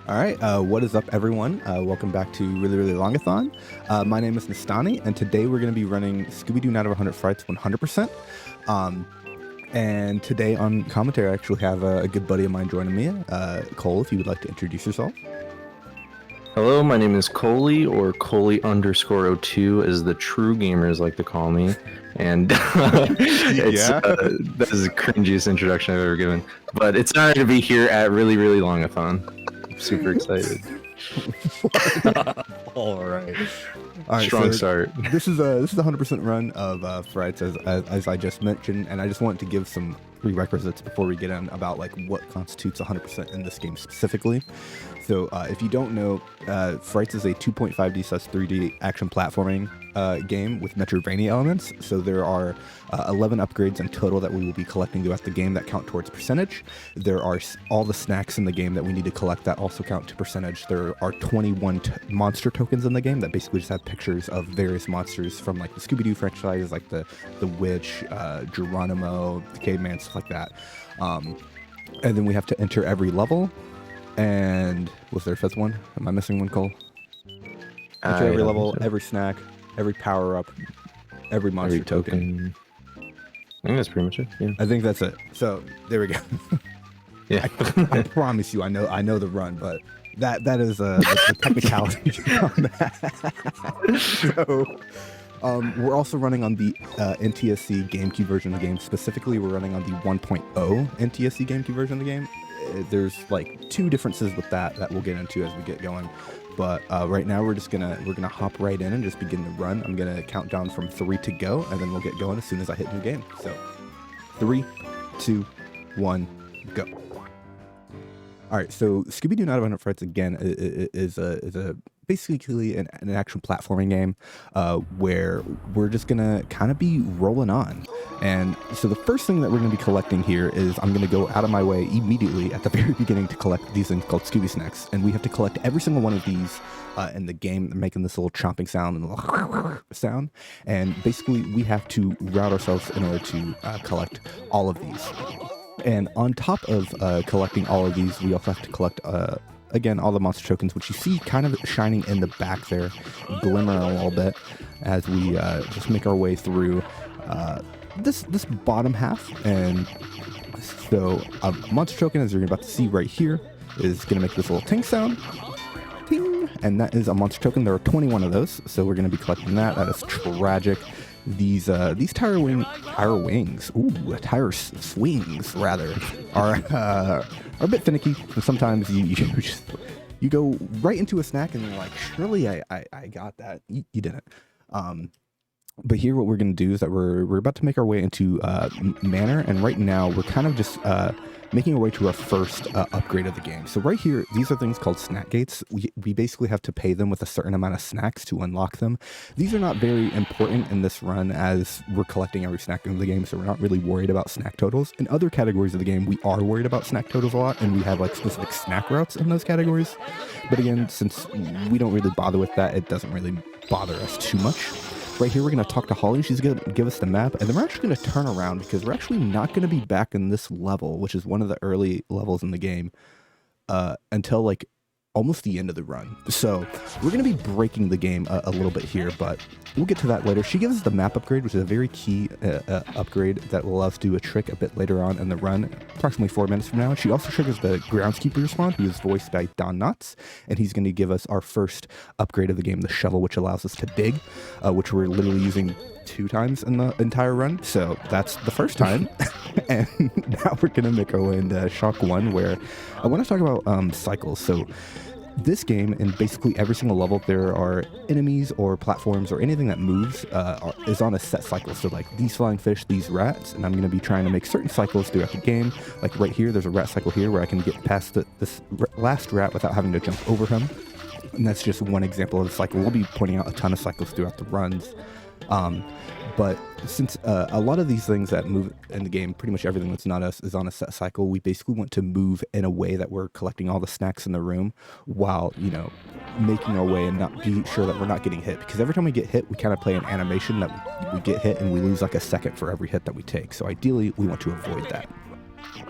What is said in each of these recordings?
All right, what is up, everyone? Welcome back to Really Really Longathon. My name is Nestani, and today we're going to be running Scooby-Doo Night of 100 Frights 100%. And today on commentary, I actually have a good buddy of mine joining me. Cole, if you would like to introduce yourself. Hello, my name is Coley, or Coley_02, as the true gamers like to call me. And that is the cringiest introduction I've ever given. But it's an honor to be here at Really Really Longathon. I'm super excited. All right. Strong start. This is a 100% run of Frights, as I just mentioned, and I just wanted to give some prerequisites before we get in about like what constitutes 100% in this game specifically. So if you don't know, Frights is a 2.5D/3D action platforming game with Metroidvania elements. So there are 11 upgrades in total that we will be collecting throughout the game that count towards percentage. There are all the snacks in the game that we need to collect that also count to percentage. There are 21 monster tokens in the game that basically just have pictures of various monsters from like the Scooby-Doo franchise, like the Witch, Geronimo, the Caveman, stuff like that. And then we have to enter every level. And was there a fifth one? Am I missing one, Cole? Enter every level, every snack, every power-up, every monster token. I think that's pretty much it. Yeah. I think that's it. So there we go. Yeah. I promise you, I know the run, but that is the technicality on that. So we're also running on the NTSC GameCube version of the game. Specifically, we're running on the 1.0 NTSC GameCube version of the game. There's like two differences with that we'll get into as we get going. But right now we're gonna hop right in and just begin to run. I'm gonna count down from 3 to go, and then we'll get going as soon as I hit new game. So 3, 2, 1, go. All right, so Scooby-Doo Night of 100 Frights again is a basically an action platforming game where we're just gonna kind of be rolling on. And so the first thing that we're gonna be collecting here is I'm gonna go out of my way immediately at the very beginning to collect these things called Scooby Snacks, and we have to collect every single one of these in the game, making this little chomping sound and sound. And basically, we have to route ourselves in order to collect all of these. And on top of collecting all of these, we also have to collect, again, all the monster tokens, which you see kind of shining in the back there, glimmering a little bit as we just make our way through this bottom half. And so a monster token, as you're about to see right here, is going to make this little ting sound. Ting! And that is a monster token. There are 21 of those, so we're going to be collecting that. That is tragic. These tire swings rather, are a bit finicky, and sometimes you go right into a snack and you're like, surely I got that. You didn't. But here what we're going to do is that we're about to make our way into Manor, and right now we're kind of just making our way to our first upgrade of the game. So right here, these are things called snack gates. We basically have to pay them with a certain amount of snacks to unlock them. These are not very important in this run as we're collecting every snack in the game, so we're not really worried about snack totals. In other categories of the game, we are worried about snack totals a lot, and we have like specific snack routes in those categories. But again, since we don't really bother with that, it doesn't really bother us too much. Right here, we're going to talk to Holly. She's going to give us the map, and then we're actually going to turn around because we're actually not going to be back in this level, which is one of the early levels in the game, until like almost the end of the run. So we're going to be breaking the game a little bit here, but we'll get to that later. She gives us the map upgrade, which is a very key upgrade that will allow us to do a trick a bit later on in the run, approximately 4 minutes from now. She also triggers the groundskeeper respawn, who is voiced by Don Knotts, and he's going to give us our first upgrade of the game, the shovel, which allows us to dig, which we're literally using 2 times in the entire run. So that's the first time. And now we're going to make our way into Shock 1, where I want to talk about cycles. So this game, in basically every single level, there are enemies or platforms or anything that moves is on a set cycle. So like these flying fish, these rats, and I'm going to be trying to make certain cycles throughout the game. Like right here, there's a rat cycle here where I can get past this last rat without having to jump over him. And that's just one example of the cycle. We'll be pointing out a ton of cycles throughout the runs. But since a lot of these things that move in the game, pretty much everything that's not us is on a set cycle, we basically want to move in a way that we're collecting all the snacks in the room while, you know, making our way and not be sure that we're not getting hit. Because every time we get hit, we kind of play an animation that we get hit and we lose like a second for every hit that we take. So ideally, we want to avoid that.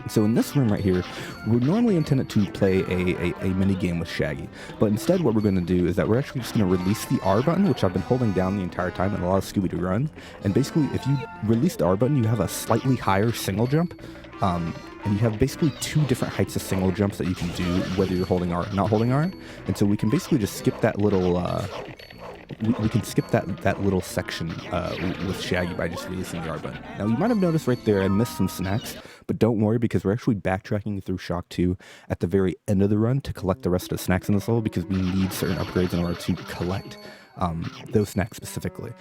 So in this room right here, we're normally intended to play a mini game with Shaggy, but instead what we're going to do is that we're actually just going to release the R button, which I've been holding down the entire time and allows Scooby to run. And basically, if you release the R button, you have a slightly higher single jump, and you have basically 2 different heights of single jumps that you can do, whether you're holding R or not holding R. And so we can basically just skip that little we can skip that little section with Shaggy by just releasing the R button. Now, you might have noticed right there I missed some snacks, but don't worry, because we're actually backtracking through Shock 2 at the very end of the run to collect the rest of the snacks in this level, because we need certain upgrades in order to collect those snacks specifically.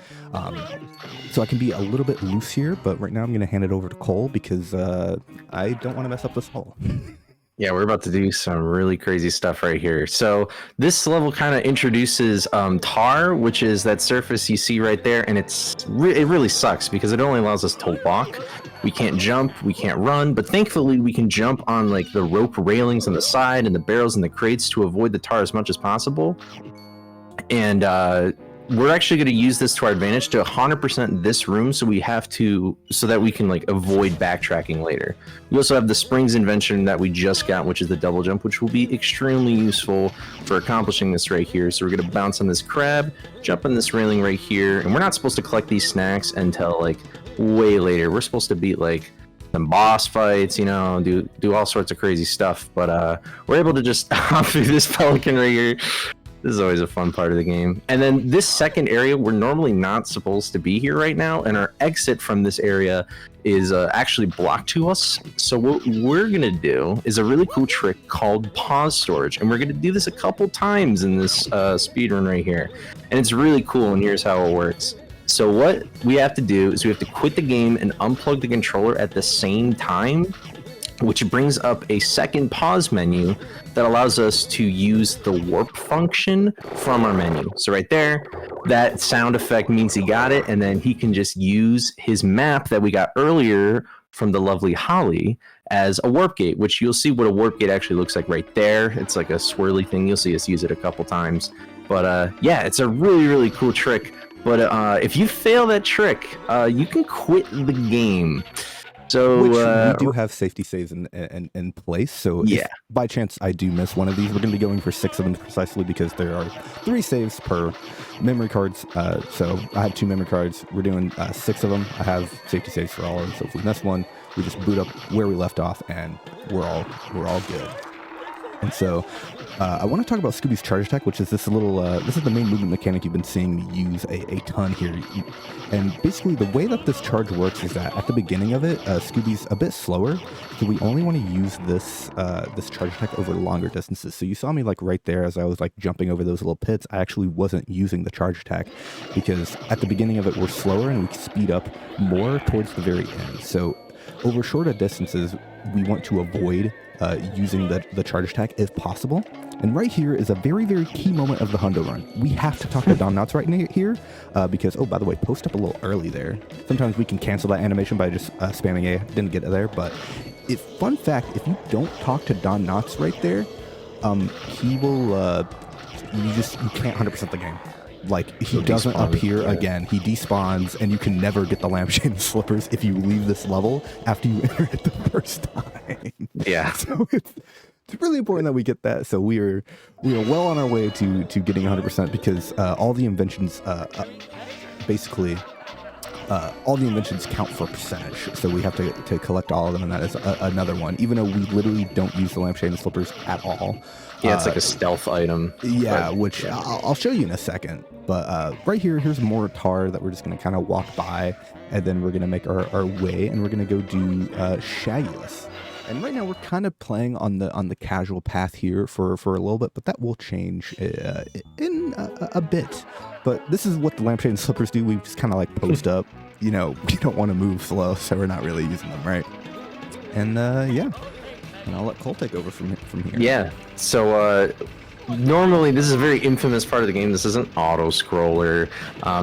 So I can be a little bit loose here, but right now I'm going to hand it over to Cole, because I don't want to mess up this level. Yeah, we're about to do some really crazy stuff right here. So this level kind of introduces tar, which is that surface you see right there, and it really sucks because it only allows us to walk. We can't jump, we can't run, but thankfully we can jump on like the rope railings on the side and the barrels and the crates to avoid the tar as much as possible. And we're actually going to use this to our advantage to 100% this room, so that we can like avoid backtracking later. We also have the springs invention that we just got, which is the double jump, which will be extremely useful for accomplishing this right here. So we're going to bounce on this crab, jump on this railing right here, and we're not supposed to collect these snacks until like way later. We're supposed to beat like some boss fights, you know, do all sorts of crazy stuff, but we're able to just hop through this pelican right here. This is always a fun part of the game. And then this second area, we're normally not supposed to be here right now, and our exit from this area is actually blocked to us. So what we're gonna do is a really cool trick called pause storage, and we're gonna do this a couple times in this speed run right here. And it's really cool, and here's how it works. So what we have to do is we have to quit the game and unplug the controller at the same time, which brings up a second pause menu that allows us to use the warp function from our menu. So right there, that sound effect means he got it, and then he can just use his map that we got earlier from the lovely Holly as a warp gate, which you'll see what a warp gate actually looks like right there. It's like a swirly thing. You'll see us use it a couple times. But yeah, it's a really, really cool trick. But if you fail that trick, you can quit the game. So which we do have safety saves in place. So if by chance I do miss one of these, we're going to be going for 6 of them precisely, because there are 3 saves per memory cards. So I have 2 memory cards. We're doing 6 of them. I have safety saves for all of them. So if we miss one, we just boot up where we left off, and we're all good. And so I want to talk about Scooby's charge attack, which is this little, this is the main movement mechanic you've been seeing me use a ton here. And basically the way that this charge works is that at the beginning of it, Scooby's a bit slower, so we only want to use this this charge attack over longer distances. So you saw me like right there as I was like jumping over those little pits. I actually wasn't using the charge attack because at the beginning of it we're slower and we speed up more towards the very end. So over shorter distances, we want to avoid using the charge attack if possible. And right here is a very, very key moment of the Hundo run. We have to talk to Don Knotts right here because, oh, by the way, post up a little early there. Sometimes we can cancel that animation by just spamming A. Didn't get it there, but fun fact, if you don't talk to Don Knotts right there, he will, you can't 100% the game. Like, he doesn't appear again. He despawns, and you can never get the lampshade slippers if you leave this level after you enter it the first time. Yeah. So it's really important that we get that. So we are well on our way to getting 100%, because all the inventions basically all the inventions count for percentage. So we have to collect all of them, and that is another one. Even though we literally don't use the lampshade and slippers at all. Yeah, it's like a stealth item. Yeah, which I'll show you in a second. But right here's more tar that we're just going to kind of walk by, and then we're going to make our way, and we're going to go do Shaggyless. And right now we're kind of playing on the casual path here for a little bit, but that will change in a bit. But this is what the lampshade and slippers do. We just kind of like post up. You know, we don't want to move slow, so we're not really using them, right? And yeah. And I'll let Cole take over from here. Yeah. So normally this is a very infamous part of the game. This isn't auto-scroller.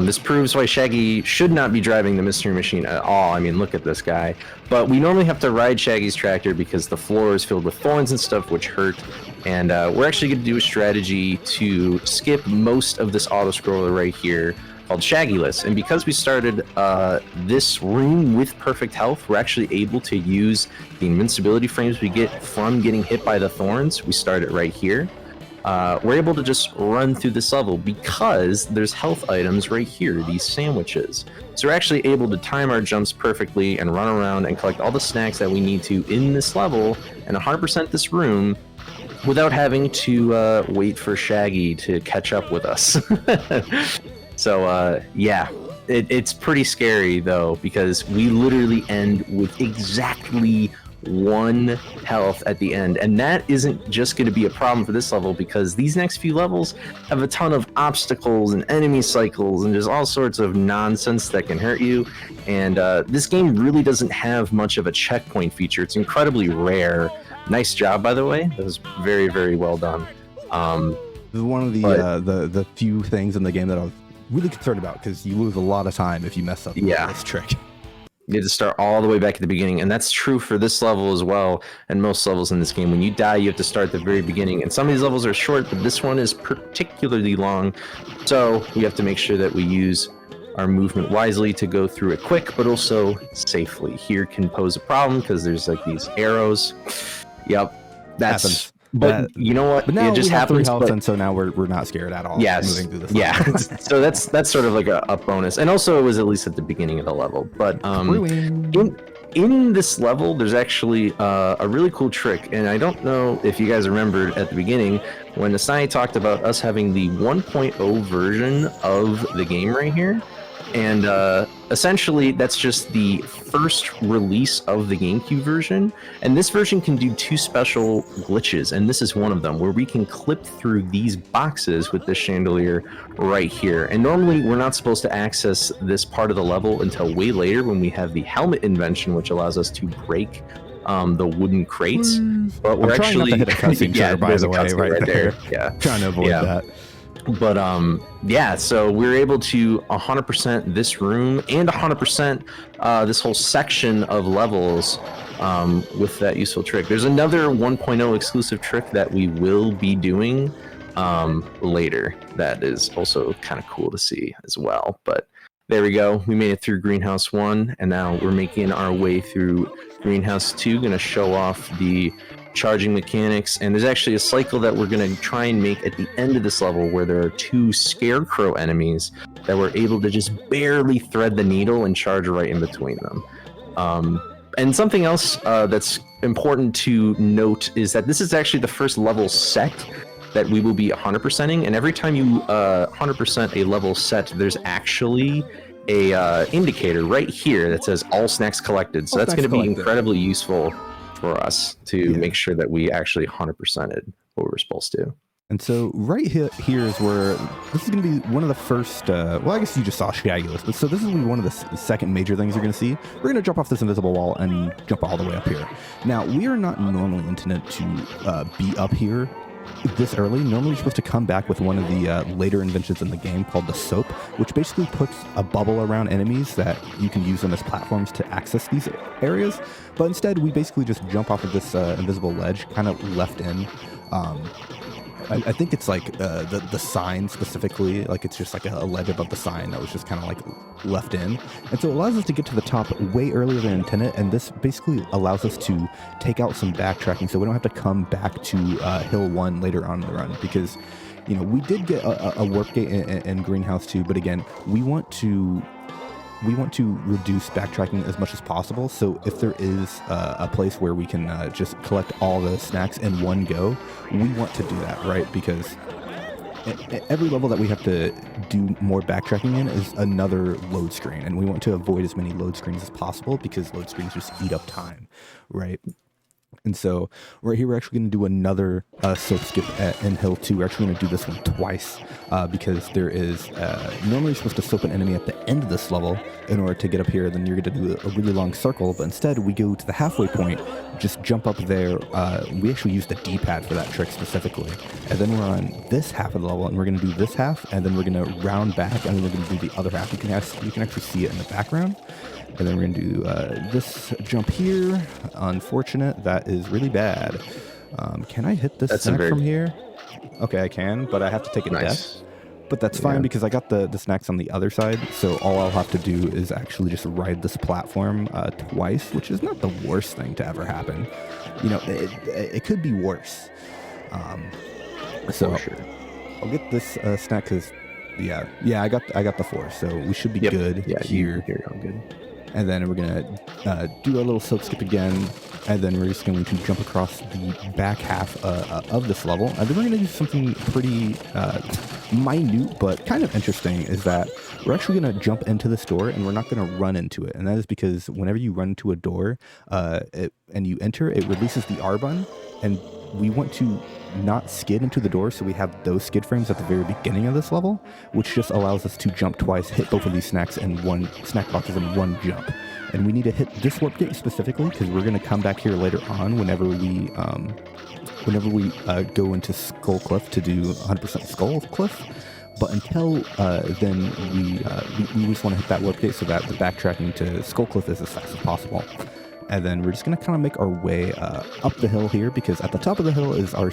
This proves why Shaggy should not be driving the Mystery Machine at all. I mean, look at this guy. But we normally have to ride Shaggy's tractor because the floor is filled with thorns and stuff, which hurt. And we're actually going to do a strategy to skip most of this auto-scroller right here called Shaggyless. And because we started this room with perfect health, we're actually able to use the invincibility frames we get from getting hit by the thorns. We start it right here. We're able to just run through this level because there's health items right here, these sandwiches. So we're actually able to time our jumps perfectly and run around and collect all the snacks that we need to in this level and 100% this room without having to wait for Shaggy to catch up with us. So yeah, it's pretty scary though, because we literally end with exactly 1 health at the end, and that isn't just going to be a problem for this level, because these next few levels have a ton of obstacles and enemy cycles and just all sorts of nonsense that can hurt you. And this game really doesn't have much of a checkpoint feature. It's incredibly rare. Nice job, by the way. That was very, very well done. This is one of the few things in the game that I was really concerned about, because you lose a lot of time if you mess up this trick. You have to start all the way back at the beginning, and that's true for this level as well, and most levels in this game. When you die, you have to start at the very beginning, and some of these levels are short, but this one is particularly long, so we have to make sure that we use our movement wisely to go through it quick, but also safely. Here can pose a problem, because there's like these arrows. Yep, that's... Happens. But you know what? But now it just we have 3 happens. health, and so now we're not scared at all. Yes. Moving through this yeah. So that's sort of like a bonus, and also it was at least at the beginning of the level. But in this level, there's actually a really cool trick, and I don't know if you guys remembered at the beginning when nestani talked about us having the 1.0 version of the game right here. And essentially, that's just the first release of the GameCube version. And this version can do 2 special glitches, and this is one of them, where we can clip through these boxes with this chandelier right here. And normally, we're not supposed to access this part of the level until way later, when we have the helmet invention, which allows us to break the wooden crates. But we're actually trying not to hit a cutscene trigger, by the way, right there. Yeah, trying to avoid that. But yeah, so we're able to 100% this room and 100% this whole section of levels with that useful trick. There's another 1.0 exclusive trick that we will be doing later that is also kind of cool to see as well. But there we go. We made it through Greenhouse 1, and now we're making our way through Greenhouse 2. Gonna show off the charging mechanics, and there's actually a cycle that we're going to try and make at the end of this level, where there are 2 scarecrow enemies that we're able to just barely thread the needle and charge right in between them. And something else that's important to note is that this is actually the first level set that we will be 100%ing, and every time you 100% a level set, there's actually a indicator right here that says all snacks collected. So that's going to be incredibly useful for us to make sure that we actually 100%ed what we're supposed to. And so right here is where this is going to be one of the first, well, I guess you just saw Shaggyless, but so this is going to be one of the second major things you're going to see. We're going to jump off this invisible wall and jump all the way up here. Now, we are not normally intended to be up here this early. Normally you're supposed to come back with one of the later inventions in the game called the soap, which basically puts a bubble around enemies that you can use them as platforms to access these areas. But instead we basically just jump off of this invisible ledge, kind of left in. I think it's like the sign specifically, like it's just like a ledge above the sign that was just kind of like left in. And so it allows us to get to the top way earlier than intended, and this basically allows us to take out some backtracking so we don't have to come back to Hill 1 later on in the run, because, you know, we did get a warp gate in Greenhouse 2, but again, we want to reduce backtracking as much as possible. So if there is a place where we can just collect all the snacks in one go, we want to do that, right? Because every level that we have to do more backtracking in is another load screen, and we want to avoid as many load screens as possible, because load screens just eat up time, right? And so right here, we're actually going to do another soap skip in Hill 2. We're actually going to do this one twice because there is normally you're supposed to soap an enemy at the end of this level in order to get up here. Then you're going to do a really long circle, but instead we go to the halfway point, just jump up there. We actually use the D-pad for that trick specifically. And then we're on this half of the level, and we're going to do this half, and then we're going to round back, and then we're going to do the other half. You can actually see it in the background. And then we're going to do this jump here. Unfortunate. That is really bad. Can I hit this snack from here? Okay, I can, but I have to take a death. But that's fine because I got the snacks on the other side, so all I'll have to do is actually just ride this platform twice, which is not the worst thing to ever happen. You know, it could be worse. So sure. I'll get this snack because, yeah, I got the 4, so we should be good here. You're all good. And then we're gonna do our little soap skip again, and then we're just going to jump across the back half of this level. And then we're gonna do something pretty minute but kind of interesting, is that we're actually gonna jump into this door and we're not gonna run into it. And that is because whenever you run into a door and you enter, it releases the R button, and we want to not skid into the door, so we have those skid frames at the very beginning of this level, which just allows us to jump twice, hit both of these snacks in one snack boxes in one jump. And we need to hit this warp gate specifically because we're going to come back here later on whenever we go into Skull Cliff to do 100% Skull Cliff. But until then, we just want to hit that warp gate so that the backtracking to Skull Cliff is as fast as possible. And then we're just going to kind of make our way up the hill here, because at the top of the hill is our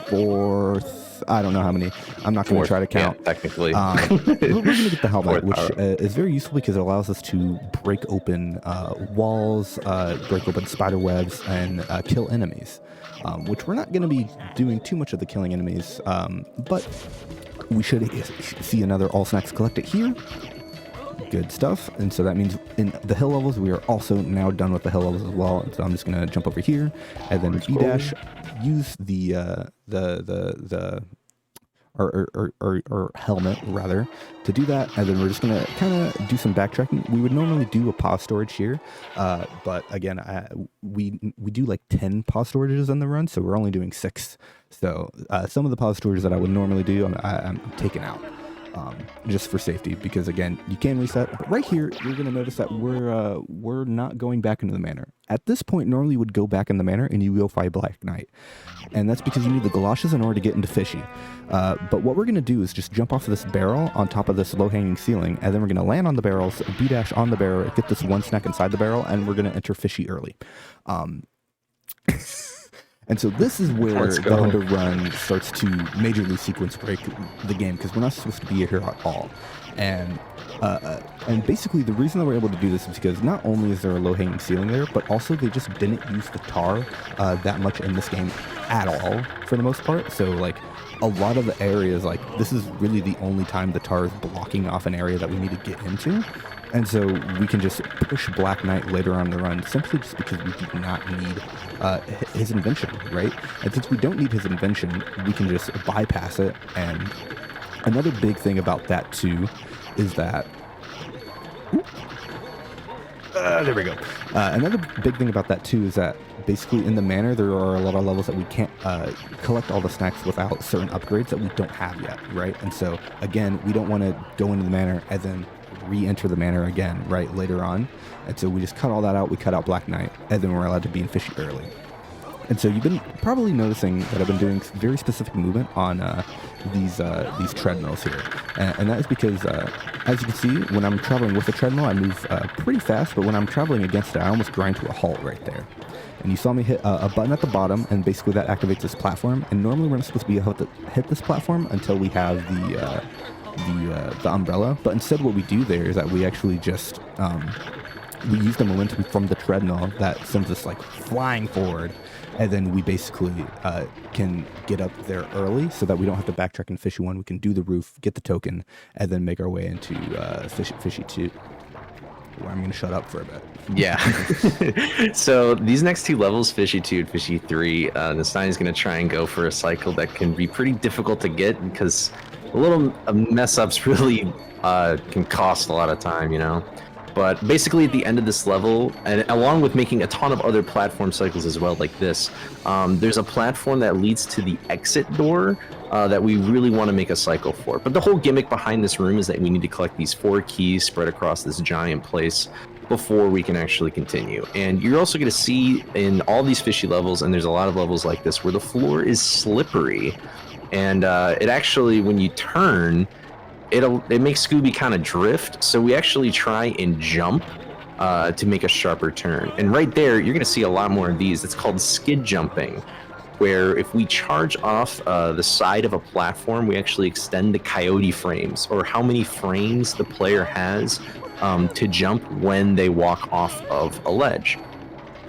4th, I don't know how many, I'm not going to try to count. Yeah, technically. We're going to get the helmet, which is very useful because it allows us to break open walls, break open spider webs, and kill enemies, which we're not going to be doing too much of the killing enemies, but we should see another all snacks collected here. Good stuff. And so that means in the hill levels, we are also now done with the hill levels as well. So I'm just going to jump over here and then B dash, use our helmet rather to do that. And then we're just going to kind of do some backtracking. We would normally do a pause storage here. But again, we do like 10 pause storages in the run. So we're only doing 6. So some of the pause storages that I would normally do, I'm taking out. Just for safety, because again, you can reset. But right here, you're going to notice that we're not going back into the manor. At this point, normally you would go back in the manor and you will fight Black Knight. And that's because you need the galoshes in order to get into Fishy. But what we're going to do is just jump off of this barrel on top of this low-hanging ceiling, and then we're going to land on the barrels, B-dash on the barrel, get this one snack inside the barrel, and we're going to enter Fishy early. And so this is where the Under Run starts to majorly sequence break the game, because we're not supposed to be here at all. And basically the reason that we're able to do this is because not only is there a low-hanging ceiling there, but also they just didn't use the tar that much in this game at all for the most part. So like a lot of the areas, like this is really the only time the tar is blocking off an area that we need to get into. And so we can just push Black Knight later on in the run simply just because we do not need his invention, right? And since we don't need his invention, we can just bypass it. And another big thing about that too is that... there we go. Another big thing about that too is that basically in the manor there are a lot of levels that we can't collect all the snacks without certain upgrades that we don't have yet, right? And so again, we don't want to go into the manor and then re-enter the manor again right later on. And so we just cut all that out. We cut out Black Knight, and then we're allowed to be in Fishy early. And so you've been probably noticing that I've been doing very specific movement on these treadmills here, and that is because as you can see, when I'm traveling with a treadmill, I move pretty fast, but when I'm traveling against it, I almost grind to a halt right there. And you saw me hit a button at the bottom, and basically that activates this platform. And normally we're not supposed to be able to hit this platform until we have the umbrella, but instead what we do there is that we actually just we use the momentum from the treadmill that sends us like flying forward, and then we basically can get up there early so that we don't have to backtrack in Fishy 1. We can do the roof, get the token, and then make our way into Fishy 2. Where I'm going to shut up for a bit. Yeah. So these next 2 levels, Fishy 2 and Fishy 3, nestani is going to try and go for a cycle that can be pretty difficult to get because a little mess ups really can cost a lot of time, you know. But basically at the end of this level, and along with making a ton of other platform cycles as well, like this, there's a platform that leads to the exit door that we really want to make a cycle for. But the whole gimmick behind this room is that we need to collect these 4 keys spread across this giant place before we can actually continue. And you're also going to see in all these Fishy levels, and there's a lot of levels like this, where the floor is slippery. And it actually, when you turn, it makes Scooby kind of drift. So we actually try and jump to make a sharper turn. And right there, you're going to see a lot more of these. It's called skid jumping. where if we charge off the side of a platform, we actually extend the coyote frames, or how many frames the player has to jump when they walk off of a ledge.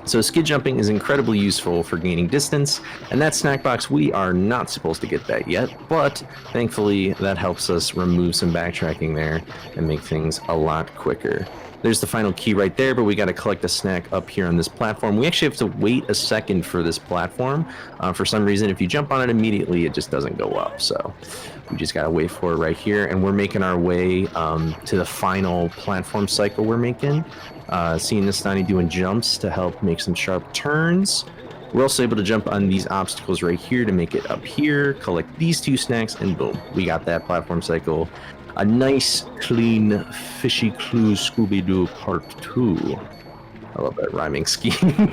So skid jumping is incredibly useful for gaining distance, and that snack box, we are not supposed to get that yet, but thankfully that helps us remove some backtracking there and make things a lot quicker. There's the final key right there, but we got to collect a snack up here on this platform. We actually have to wait a second for this platform. For some reason, if you jump on it immediately, it just doesn't go up. So we just got to wait for it right here, and we're making our way to the final platform cycle we're making. Seeing nestani doing jumps to help make some sharp turns. We're also able to jump on these obstacles right here to make it up here, collect these 2 snacks, and boom, we got that platform cycle. A nice, clean, fishy clue Scooby-doo part 2. I love that rhyming scheme.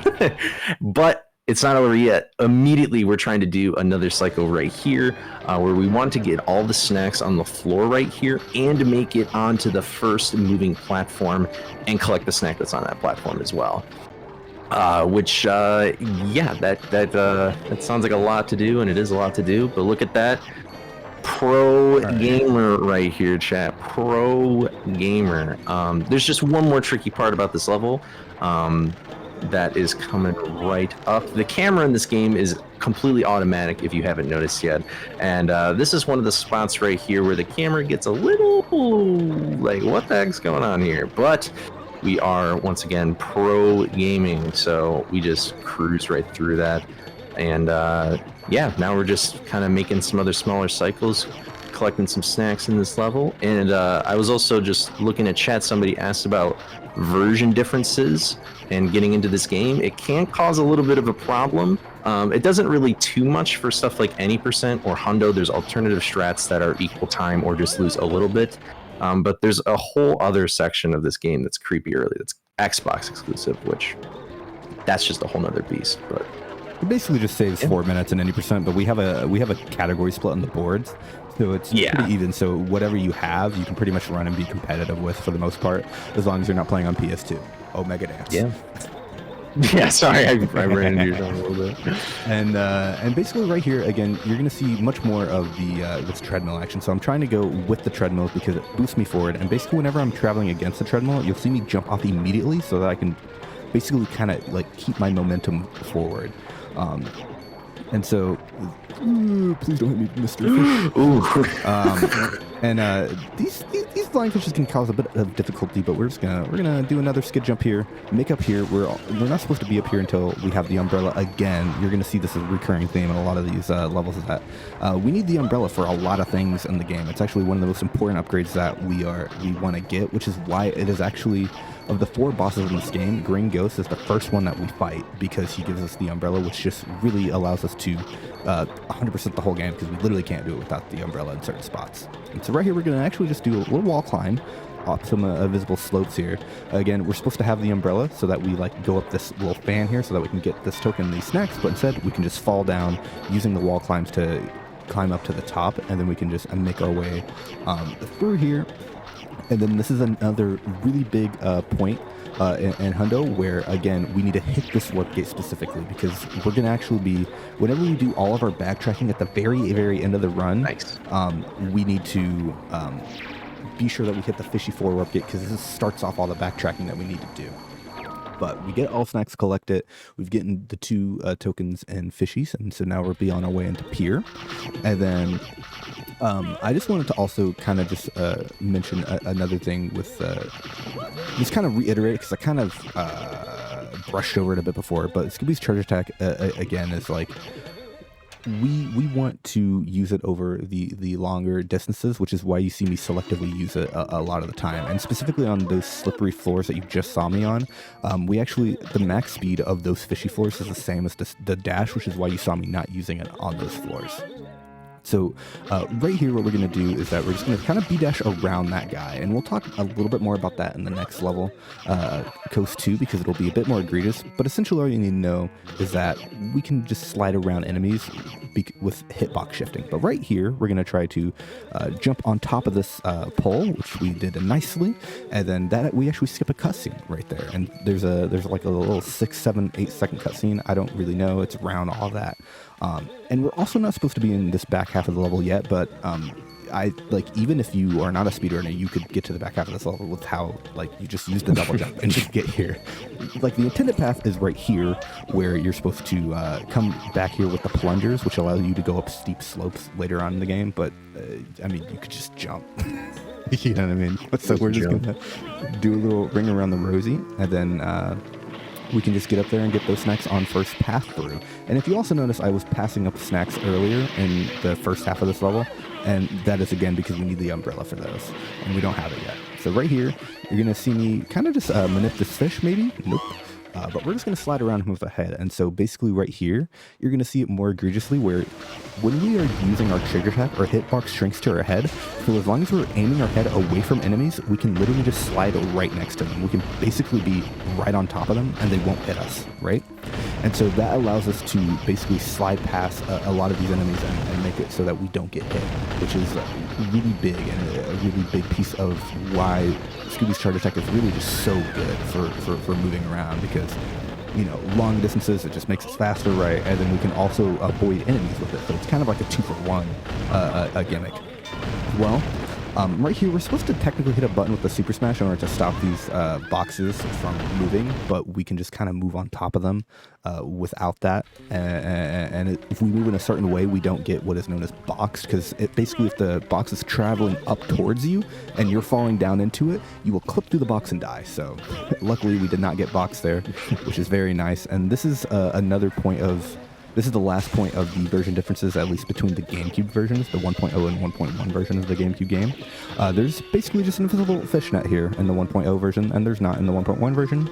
But it's not over yet. Immediately, we're trying to do another cycle right here, where we want to get all the snacks on the floor right here and make it onto the first moving platform and collect the snack that's on that platform as well. Which, yeah, that sounds like a lot to do, and it is a lot to do. But look at that. Pro gamer right here, chat. Pro gamer. There's just one more tricky part about this level. That is coming right up. The camera in this game is completely automatic if you haven't noticed yet, and this is one of the spots right here where the camera gets a little like, what the heck's going on here? But we are once again pro gaming, so we just cruise right through that. And yeah, now we're just kind of making some other smaller cycles, collecting some snacks in this level. And I was also just looking at chat. Somebody asked about version differences and getting into this game. It can cause a little bit of a problem. It doesn't really too much for stuff like any percent or hundo. There's alternative strats that are equal time or just lose a little bit. But there's a whole other section of this game that's creepy early. That's Xbox exclusive, which that's just a whole nother beast. But it basically just saves 4 minutes and any percent, but we have a category split on the boards, so it's pretty even. So whatever you have, you can pretty much run and be competitive with for the most part, as long as you're not playing on PS2. Oh, Mega Dance. Yeah. Yeah, sorry, I ran into your zone a little bit. And basically right here again, you're gonna see much more of the this treadmill action. So I'm trying to go with the treadmill because it boosts me forward. And basically, whenever I'm traveling against the treadmill, you'll see me jump off immediately so that I can basically kind of like keep my momentum forward. And so, please don't hit me, Mr. Fish. These flying fishes can cause a bit of difficulty, but we're gonna do another skid jump here, make up here. We're not supposed to be up here until we have the umbrella again. You're gonna see this as a recurring theme in a lot of these levels. Is that we need the umbrella for a lot of things in the game. It's actually one of the most important upgrades that we want to get, which is why it is actually, of the 4 bosses in this game, Green Ghost is the first one that we fight because he gives us the umbrella, which just really allows us to 100% the whole game, because we literally can't do it without the umbrella in certain spots. And so right here, we're going to actually just do a little wall climb up some visible slopes here. Again, we're supposed to have the umbrella so that we like go up this little fan here so that we can get this token and these snacks, but instead we can just fall down using the wall climbs to climb up to the top, and then we can just make our way through here. And then this is another really big point in hundo, where again we need to hit this warp gate specifically, because we're going to actually be, whenever we do all of our backtracking at the very end of the run, we need to be sure that we hit the fishy 4 warp gate, because this starts off all the backtracking that we need to do. But we get all snacks collected. We've gotten the 2 tokens and fishies, and so now we'll be on our way into Pier. And then I just wanted to also kind of just mention another thing with just kind of reiterate, because I kind of brushed over it a bit before, but Scooby's charge attack again is like, we want to use it over the longer distances, which is why you see me selectively use it a lot of the time. And specifically on those slippery floors that you just saw me on, we actually, the max speed of those fishy floors is the same as the dash, which is why you saw me not using it on those floors. So right here, what we're going to do is that we're just going to kind of B-dash around that guy, and we'll talk a little bit more about that in the next level, Coast 2, because it'll be a bit more egregious. But essentially all you need to know is that we can just slide around enemies with hitbox shifting. But right here, we're going to try to jump on top of this pole, which we did nicely, and then that we actually skip a cutscene right there. And there's like a little 6, 7, 8 second cutscene. I don't really know. It's around all that. And we're also not supposed to be in this back half of the level yet, but I like, even if you are not a speedrunner, you could get to the back half of this level with how, like, you just use the double jump and just get here. Like, the intended path is right here, where you're supposed to come back here with the plungers, which allow you to go up steep slopes later on in the game. But I mean, you could just jump. You know what I mean? So we're just gonna do a little ring around the rosy, and then we can just get up there and get those snacks on first pass through. And if you also notice, I was passing up snacks earlier in the first half of this level, and that is again because we need the umbrella for those, and we don't have it yet. So right here, you're gonna see me kind of just manip this fish, maybe? Nope. But we're just going to slide around him with a head. And so basically right here, you're going to see it more egregiously where when we are using our trigger tap, our hitbox shrinks to our head. So as long as we're aiming our head away from enemies, we can literally just slide right next to them. We can basically be right on top of them and they won't hit us, right? And so that allows us to basically slide past a lot of these enemies and make it so that we don't get hit, which is really big and a really big piece of why Scooby's charge attack is really just so good for moving around, because, you know, long distances, it just makes us faster, right? And then we can also avoid enemies with it. So it's kind of like a 2-for-1 a gimmick. Well, right here, we're supposed to technically hit a button with the Super Smash in order to stop these boxes from moving, but we can just kind of move on top of them without that. And if we move in a certain way, we don't get what is known as boxed, because it basically, if the box is traveling up towards you and you're falling down into it, you will clip through the box and die. So luckily, we did not get boxed there, which is very nice. And this is another point of... This is the last point of the version differences, at least between the GameCube versions, the 1.0 and 1.1 version of the GameCube game. There's basically just an invisible fishnet here in the 1.0 version, and there's not in the 1.1 version.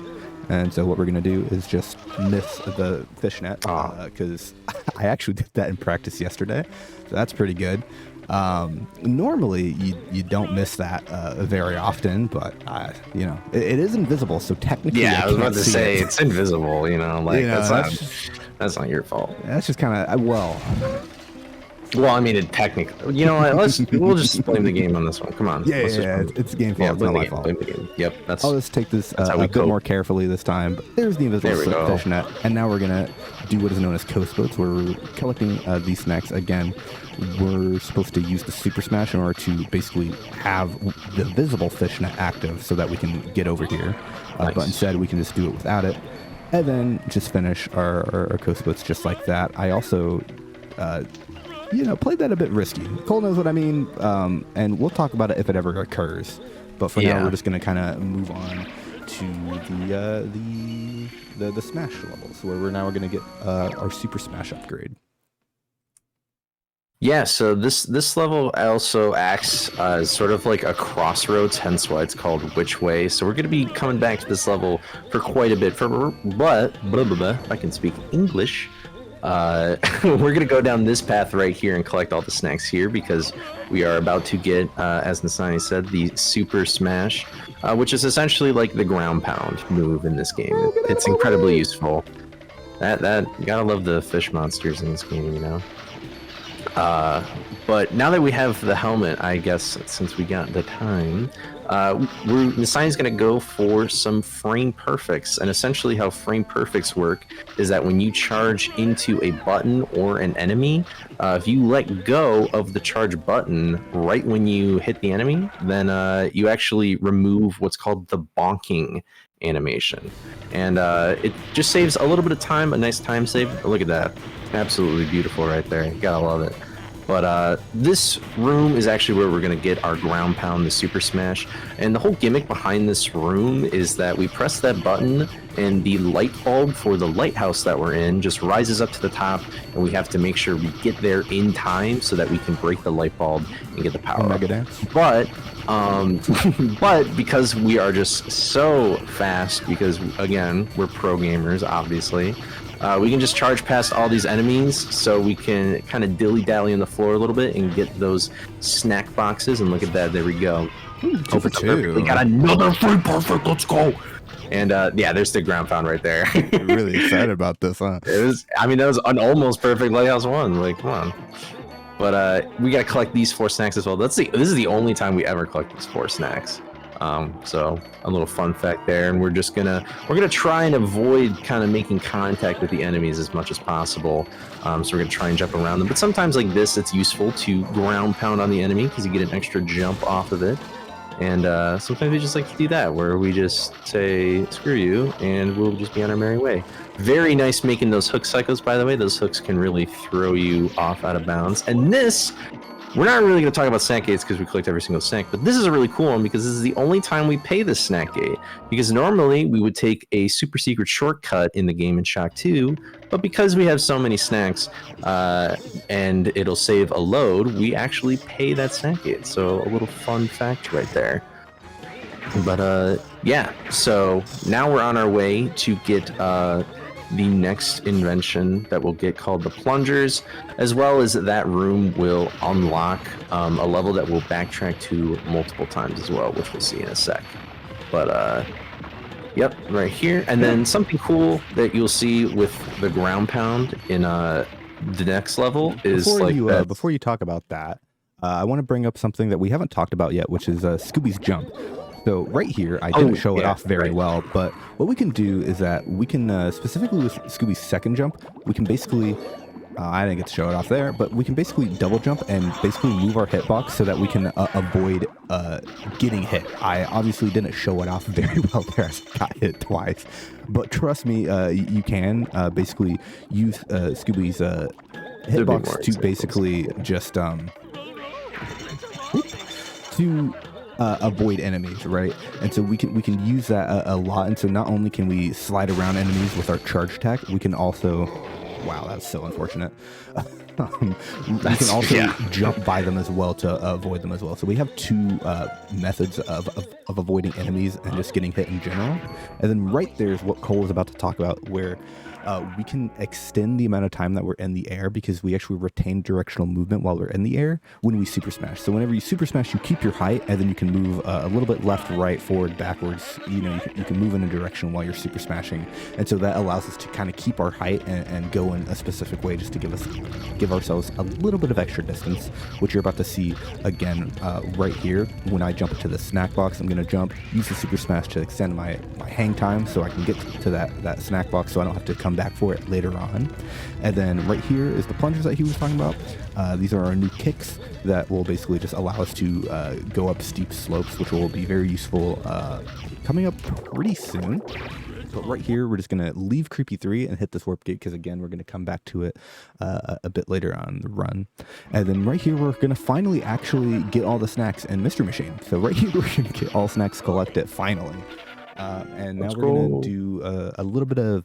And so what we're going to do is just miss the fishnet, because I actually did that in practice yesterday, so that's pretty good. Normally you don't miss that very often, but you know, it is invisible, so technically I was about to say it's invisible, you know, like, you know, that's not your fault. That's just kind of well, I mean, it technically, you know what, we'll just blame the game on this one. Come on. It's game fault. It's not my fault. Yep, I'll just take this a bit more carefully this time. But there's the invisible fishnet, and now we're gonna do what is known as coast boats, where we're collecting these snacks. Again, we're supposed to use the Super Smash in order to basically have the visible fishnet active so that we can get over here. Nice. But instead, we can just do it without it, and then just finish our coast boats just like that. I also, you know, played that a bit risky. Cole knows what I mean, and we'll talk about it if it ever occurs. But for now, we're just going to kind of move on to the Smash levels, where we're now going to get our Super Smash upgrade. Yeah, so this level also acts as sort of like a crossroads, hence why it's called Which Way. So we're going to be coming back to this level for quite a bit. But I can speak English. We're gonna go down this path right here and collect all the snacks here, because we are about to get, as nestani said, the Super Smash, which is essentially like the ground pound move in this game. It's incredibly useful. That you gotta love the fish monsters in this game, you know. But now that we have the helmet, I guess since we got the time, nestani's going to go for some frame perfects. And essentially how frame perfects work is that when you charge into a button or an enemy, if you let go of the charge button right when you hit the enemy, then you actually remove what's called the bonking animation. And it just saves a little bit of time, a nice time save. Look at that. Absolutely beautiful right there. You gotta love it. But this room is actually where we're going to get our ground pound, the Super Smash. And the whole gimmick behind this room is that we press that button and the light bulb for the lighthouse that we're in just rises up to the top, and we have to make sure we get there in time so that we can break the light bulb and get the power up. But but because we are just so fast, because again, we're pro gamers, obviously, We can just charge past all these enemies, so we can kind of dilly-dally on the floor a little bit and get those snack boxes. And look at that, there we go. Ooh, 2 for 2. We got another free perfect. Let's go. And yeah, there's the ground pound right there. You're really excited about this, huh? It was. I mean, that was an almost perfect Lighthouse 1. Like, come on. But we gotta collect these 4 snacks as well. This is the only time we ever collect these 4 snacks. So a little fun fact there, and we're gonna try and avoid kind of making contact with the enemies as much as possible. So we're gonna try and jump around them. But sometimes like this, it's useful to ground pound on the enemy because you get an extra jump off of it. And sometimes we just like to do that, where we just say screw you, and we'll just be on our merry way. Very nice making those hook cycles, by the way. Those hooks can really throw you off out of bounds. And this, we're not really going to talk about snack gates because we collect every single snack, but this is a really cool one because this is the only time we pay this snack gate. Because normally we would take a super secret shortcut in the game in Shock 2, but because we have so many snacks and it'll save a load, we actually pay that snack gate. So a little fun fact right there. But yeah, so now we're on our way to get the next invention that we'll get called the plungers, as well as that room will unlock a level that we'll backtrack to multiple times as well, which we'll see in a sec. But yep, right here. And then something cool that you'll see with the ground pound in the next level is before you talk about that, I want to bring up something that we haven't talked about yet, which is Scooby's jump. So right here, I didn't show it off very well, but what we can do is that we can, specifically with Scooby's second jump, we can basically, I didn't get to show it off there, but we can basically double jump and basically move our hitbox so that we can avoid getting hit. I obviously didn't show it off very well there as I got hit twice, but trust me, you can basically use Scooby's hitbox to basically just avoid enemies, right? And so we can use that a lot. And so not only can we slide around enemies with our charge attack, we can also, wow, that's so unfortunate. We can also jump by them as well to avoid them as well. So we have 2 methods of avoiding enemies and just getting hit in general. And then right there is what Cole was about to talk about, where we can extend the amount of time that we're in the air because we actually retain directional movement while we're in the air when we super smash. So whenever you super smash, you keep your height, and then you can move a little bit left, right, forward, backwards. You know, you can move in a direction while you're super smashing. And so that allows us to kind of keep our height and go in a specific way just to give ourselves a little bit of extra distance, which you're about to see again right here. When I jump into the snack box, I'm going to jump, use the super smash to extend my hang time so I can get to that snack box so I don't have to come back for it later on. And then right here is the plungers that he was talking about. These are our new kicks that will basically just allow us to go up steep slopes, which will be very useful coming up pretty soon. But right here, we're just going to leave Creepy 3 and hit this warp gate because, again, we're going to come back to it a bit later on the run. And then right here, we're going to finally actually get all the snacks in Mystery Machine. So right here, we're going to get all snacks collected finally. And now we're going to do a little bit of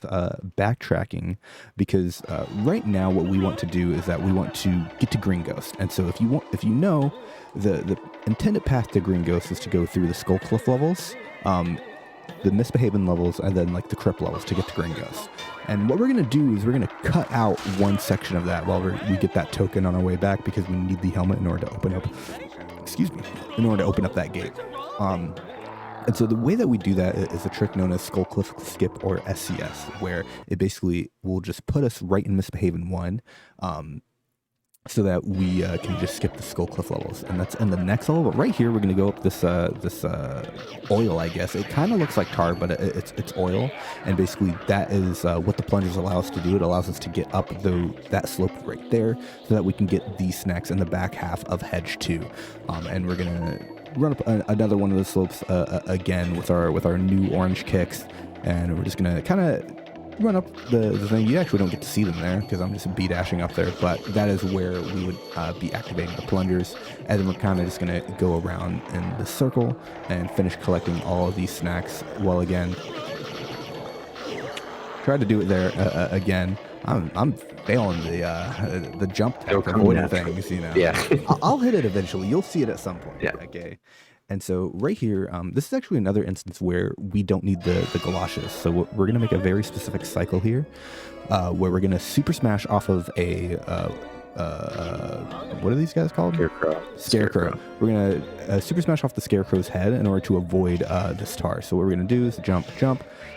backtracking because right now what we want to do is that we want to get to Green Ghost. And so if you know, the intended path to Green Ghost is to go through the Skull Cliff levels, the Misbehaving levels, and then like the Crypt levels to get to Green Ghost. And what we're going to do is we're going to cut out one section of that while we get that token on our way back because we need the helmet in order to open up, in order to open up that gate. And so the way that we do that is a trick known as Skull Cliff Skip, or SCS, where it basically will just put us right in Misbehaving 1, so that we can just skip the Skull Cliff levels. And that's in the next level. But right here, we're going to go up this oil, I guess. It kind of looks like tar, but it's oil. And basically, that is what the plungers allow us to do. It allows us to get up that slope right there so that we can get these snacks in the back half of Hedge 2. And we're going to run up another one of the slopes again with our new orange kicks, and we're just gonna kind of run up the thing. You actually don't get to see them there because I'm just B-dashing up there, but that is where we would be activating the plungers, and then we're kind of just gonna go around in the circle and finish collecting all of these snacks. Well, again, try to do it there again. I'm failing the jump tech, avoiding things, you know. Yeah. I'll hit it eventually. You'll see it at some point. Yeah. Okay. And so right here, this is actually another instance where we don't need the galoshes. So we're going to make a very specific cycle here, where we're going to super smash off of a what are these guys called? Scarecrow. We're going to super smash off the Scarecrow's head in order to avoid this tar. So what we're going to do is jump,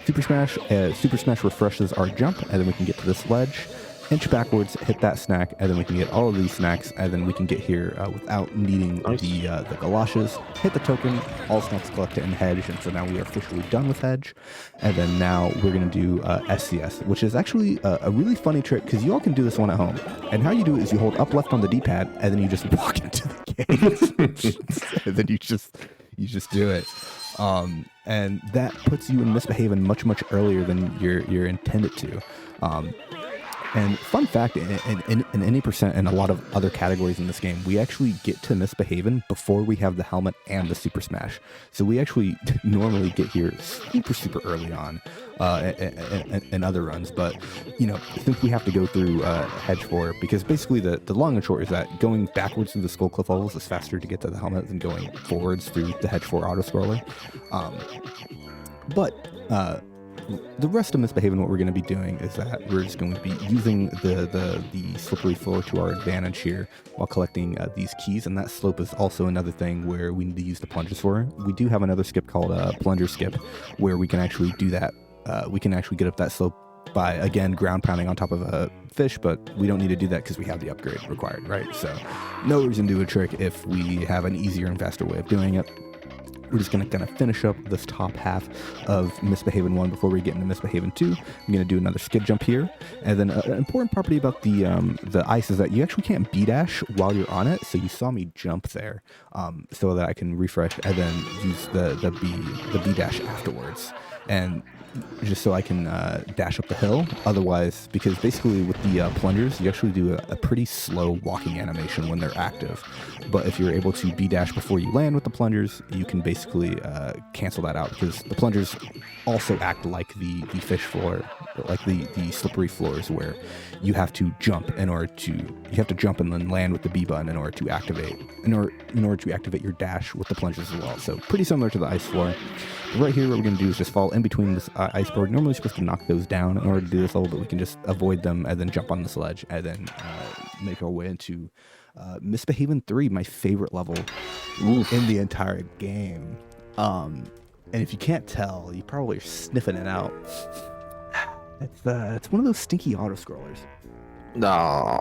super smash. Super smash refreshes our jump, and then we can get to this ledge, inch backwards, hit that snack, and then we can get all of these snacks, and then we can get here without needing the galoshes. Hit the token, all snacks collected in hedge, and so now we are officially done with hedge. And then now we're going to do SCS, which is actually a really funny trick, because you all can do this one at home. And how you do it is you hold up left on the D-pad, and then you just walk into the gate. And then you just do it. And that puts you in Misbehaving much earlier than you're intended to. And fun fact, in any percent and a lot of other categories in this game, we actually get to Misbehaving before we have the helmet and the super smash. So we actually normally get here super early on in other runs. But, you know, since we have to go through Hedge 4, because basically the long and short is that going backwards through the Skull Cliff levels is faster to get to the helmet than going forwards through the Hedge 4 auto-scroller. The rest of Misbehaving, what we're going to be doing is that we're just going to be using the slippery floor to our advantage here while collecting these keys, and that slope is also another thing where we need to use the plungers for. We do have another skip called Plunger Skip, where we can actually do that. We can actually get up that slope by, again, ground pounding on top of a fish, but we don't need to do that because we have the upgrade required, right? So no reason to do a trick if we have an easier and faster way of doing it. We're just going to kind of finish up this top half of Misbehaving 1 before we get into Misbehaving 2. I'm going to do another skid jump here. And then an important property about the ice is that you actually can't B-dash while you're on it. So you saw me jump there so that I can refresh and then use the B-dash afterwards. And just so I can dash up the hill. Otherwise, because basically with the plungers, you actually do a pretty slow walking animation when they're active. But if you're able to B-dash before you land with the plungers, you can basically cancel that out, because the plungers also act like the fish floor, like the slippery floors, where you have to jump and then land with the B button in order to activate your dash with the plungers as well. So pretty similar to the ice floor. Right here, what we're going to do is just fall in between this ice board. Normally, you're supposed to knock those down in order to do this level, but we can just avoid them and then jump on the ledge and then make our way into Misbehaving 3, my favorite level in the entire game. And if you can't tell, you probably are sniffing it out. It's one of those stinky auto-scrollers. No.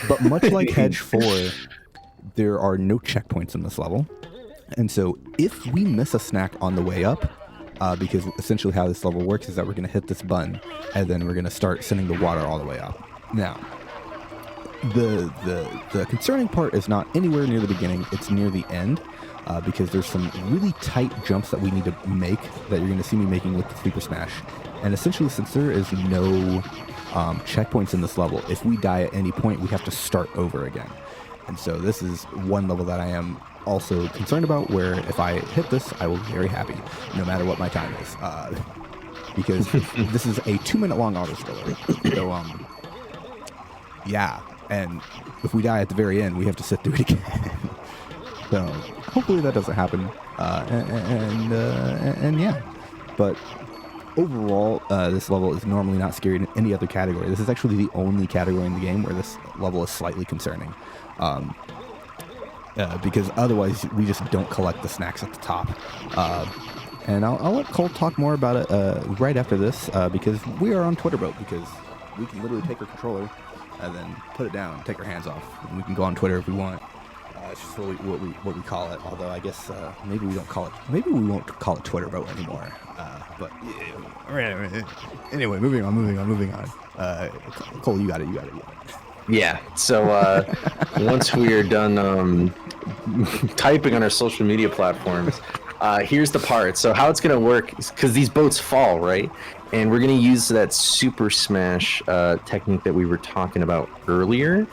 But much like Hedge 4, there are no checkpoints in this level. And so if we miss a snack on the way up, because essentially how this level works is that we're going to hit this button, and then we're going to start sending the water all the way up. Now, the concerning part is not anywhere near the beginning, it's near the end, because there's some really tight jumps that we need to make that you're going to see me making with the Super Smash. And essentially, since there is no checkpoints in this level, if we die at any point, we have to start over again. And so this is one level that I am also concerned about, where if I hit this, I will be very happy, no matter what my time is, because this is a 2-minute long auto-scroller. So, yeah, and if we die at the very end, we have to sit through it again. So hopefully that doesn't happen, and yeah, but overall, this level is normally not scary in any other category. This is actually the only category in the game where this level is slightly concerning. Because otherwise we just don't collect the snacks at the top. And I'll let Cole talk more about it right after this, because we are on Twitter Boat, because we can literally take our controller and then put it down, take our hands off, and we can go on Twitter if we want. It's just what we call it. Although I guess maybe we won't call it Twitter Boat anymore. But anyway, moving on. Cole, you got it. Yeah, so once we are done typing on our social media platforms, here's the part. So how it's going to work is, because these boats fall, right? And we're going to use that Super Smash technique that we were talking about earlier,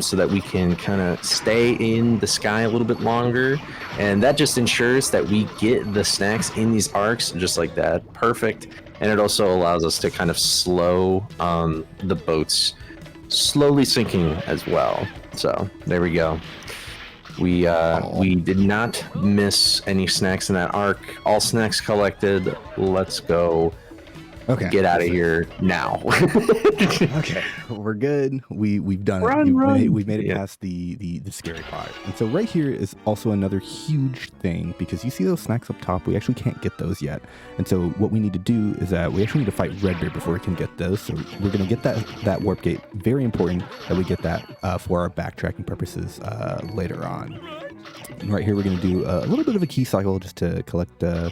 so that we can kind of stay in the sky a little bit longer. And that just ensures that we get the snacks in these arcs just like that. Perfect. And it also allows us to kind of slow the boats slowly sinking as well. So there we go. We did not miss any snacks in that arc. All snacks collected. Let's go. Okay. Get out of here now. Okay, we're good. We've done Run, it. run. We've made it Yeah. past the scary part. And so right here is also another huge thing, because you see those snacks up top. We actually can't get those yet. And so what we need to do is that we actually need to fight Redbeard before we can get those. So we're gonna get that warp gate. Very important that we get that for our backtracking purposes later on. And right here, we're going to do a little bit of a key cycle just to collect. Oh,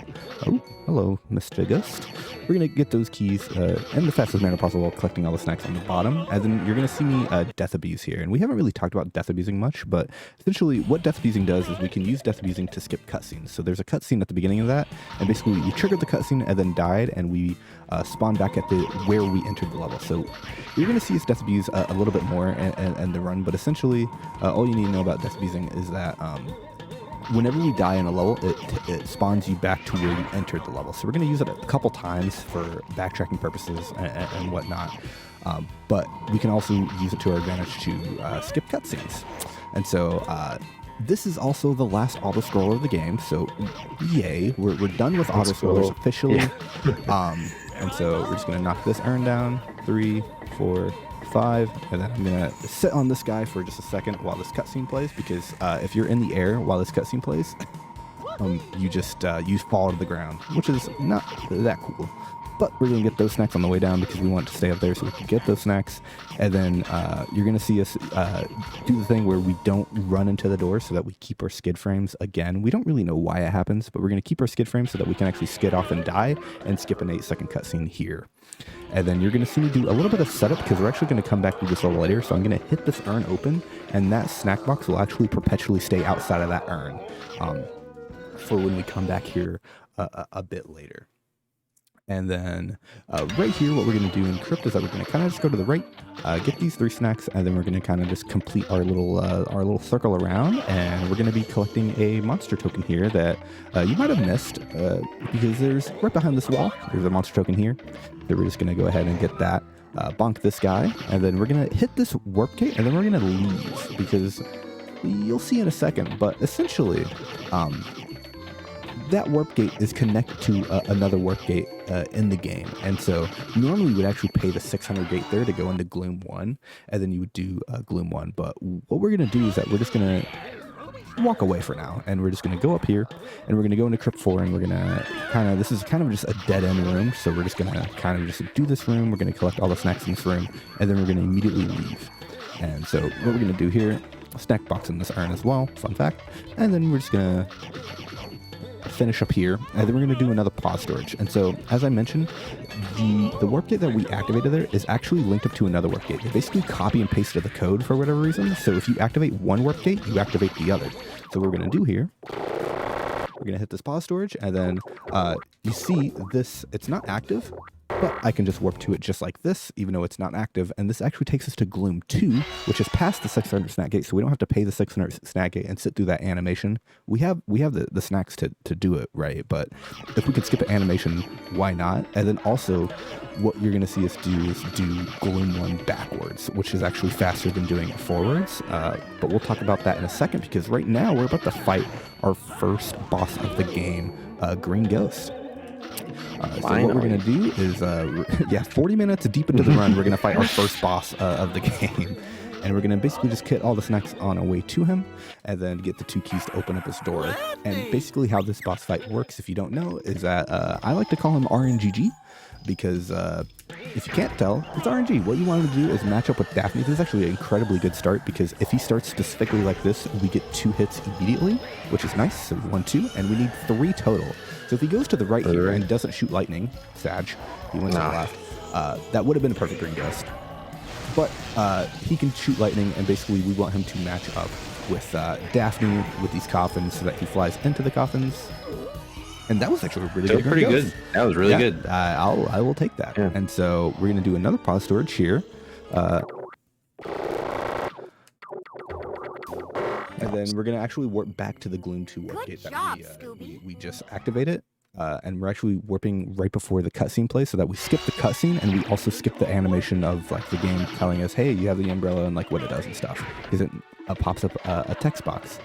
hello, Mr. Ghost. We're going to get those keys in the fastest manner possible, collecting all the snacks on the bottom. And then you're going to see me death abuse here. And we haven't really talked about death abusing much, but essentially what death abusing does is we can use death abusing to skip cutscenes. So there's a cutscene at the beginning of that, and basically we triggered the cutscene and then died, and we spawned back at where we entered the level. So you're going to see us death abuse a little bit more and the run, but essentially all you need to know about death abusing is that whenever we die in a level, it spawns you back to where you entered the level. So we're going to use it a couple times for backtracking purposes and whatnot. But we can also use it to our advantage to skip cutscenes. And so this is also the last auto-scroller of the game. So yay, we're done with auto-scrollers officially. And so we're just going to knock this urn down. 3, 4, 5, and then I'm gonna sit on this guy for just a second while this cutscene plays, because if you're in the air while this cutscene plays, you fall to the ground, which is not that cool. But we're gonna get those snacks on the way down because we want to stay up there so we can get those snacks. And then you're gonna see us do the thing where we don't run into the door so that we keep our skid frames again. We don't really know why it happens, but we're gonna keep our skid frames so that we can actually skid off and die and skip an 8-second cutscene here. And then you're going to see me do a little bit of setup because we're actually going to come back to this level later. So I'm going to hit this urn open, and that snack box will actually perpetually stay outside of that urn for when we come back here a bit later. And then right here, what we're going to do in Crypt is that we're going to kind of just go to the right, get these 3 snacks, and then we're going to kind of just complete our little circle around, and we're going to be collecting a monster token here that you might have missed because there's right behind this wall. There's a monster token here. So we're just going to go ahead and get that, bonk this guy, and then we're going to hit this warp gate, and then we're going to leave because you'll see in a second. But essentially, that warp gate is connected to another warp gate in the game. And so normally you would actually pay the 600 gate there to go into Gloom 1, and then you would do Gloom 1. But what we're going to do is that we're just going to walk away for now, and we're just going to go up here, and we're going to go into Crypt 4, and we're going to this is kind of just a dead-end room, so we're just going to kind of just do this room. We're going to collect all the snacks in this room, and then we're going to immediately leave. And so what we're going to do here, a snack box in this urn as well, fun fact, and then we're just going to finish up here, and then we're going to do another pause storage. And so, as I mentioned, the warp gate that we activated there is actually linked up to another warp gate. They basically copy and pasted the code for whatever reason. So if you activate one warp gate, you activate the other. So what we're going to do here, we're going to hit this pause storage, and then you see this, it's not active, but I can just warp to it just like this, even though it's not active. And this actually takes us to Gloom 2, which is past the 600 snack gate, so we don't have to pay the 600 snack gate and sit through that animation. We have the snacks to do it, right? But if we could skip an animation, why not? And then also, what you're going to see us do is do Gloom 1 backwards, which is actually faster than doing it forwards. But we'll talk about that in a second, because right now we're about to fight our first boss of the game, Green Ghost. So what we're going to do is, 40 minutes deep into the run, we're going to fight our first boss of the game. And we're going to basically just get all the snacks on our way to him, and then get the 2 keys to open up his door. And basically how this boss fight works, if you don't know, is that I like to call him RNGG, because if you can't tell, it's RNG. What you want to do is match up with Daphne. This is actually an incredibly good start, because if he starts specifically like this, we get 2 hits immediately, which is nice. So 1, 2, and we need 3 total. So if he goes to the right here and doesn't shoot lightning, Sag, he went to the left, that would have been a perfect Green Ghost. But he can shoot lightning, and basically we want him to match up with Daphne with these coffins so that he flies into the coffins. And that was actually a really good. Pretty good. That was really good. I will take that. Yeah. And so we're going to do another pause storage here. And then we're going to actually warp back to the Gloom 2 warp gate that we just activated. And we're actually warping right before the cutscene plays, so that we skip the cutscene, and we also skip the animation of like the game telling us, hey, you have the umbrella, and like what it does and stuff, because it pops up a text box.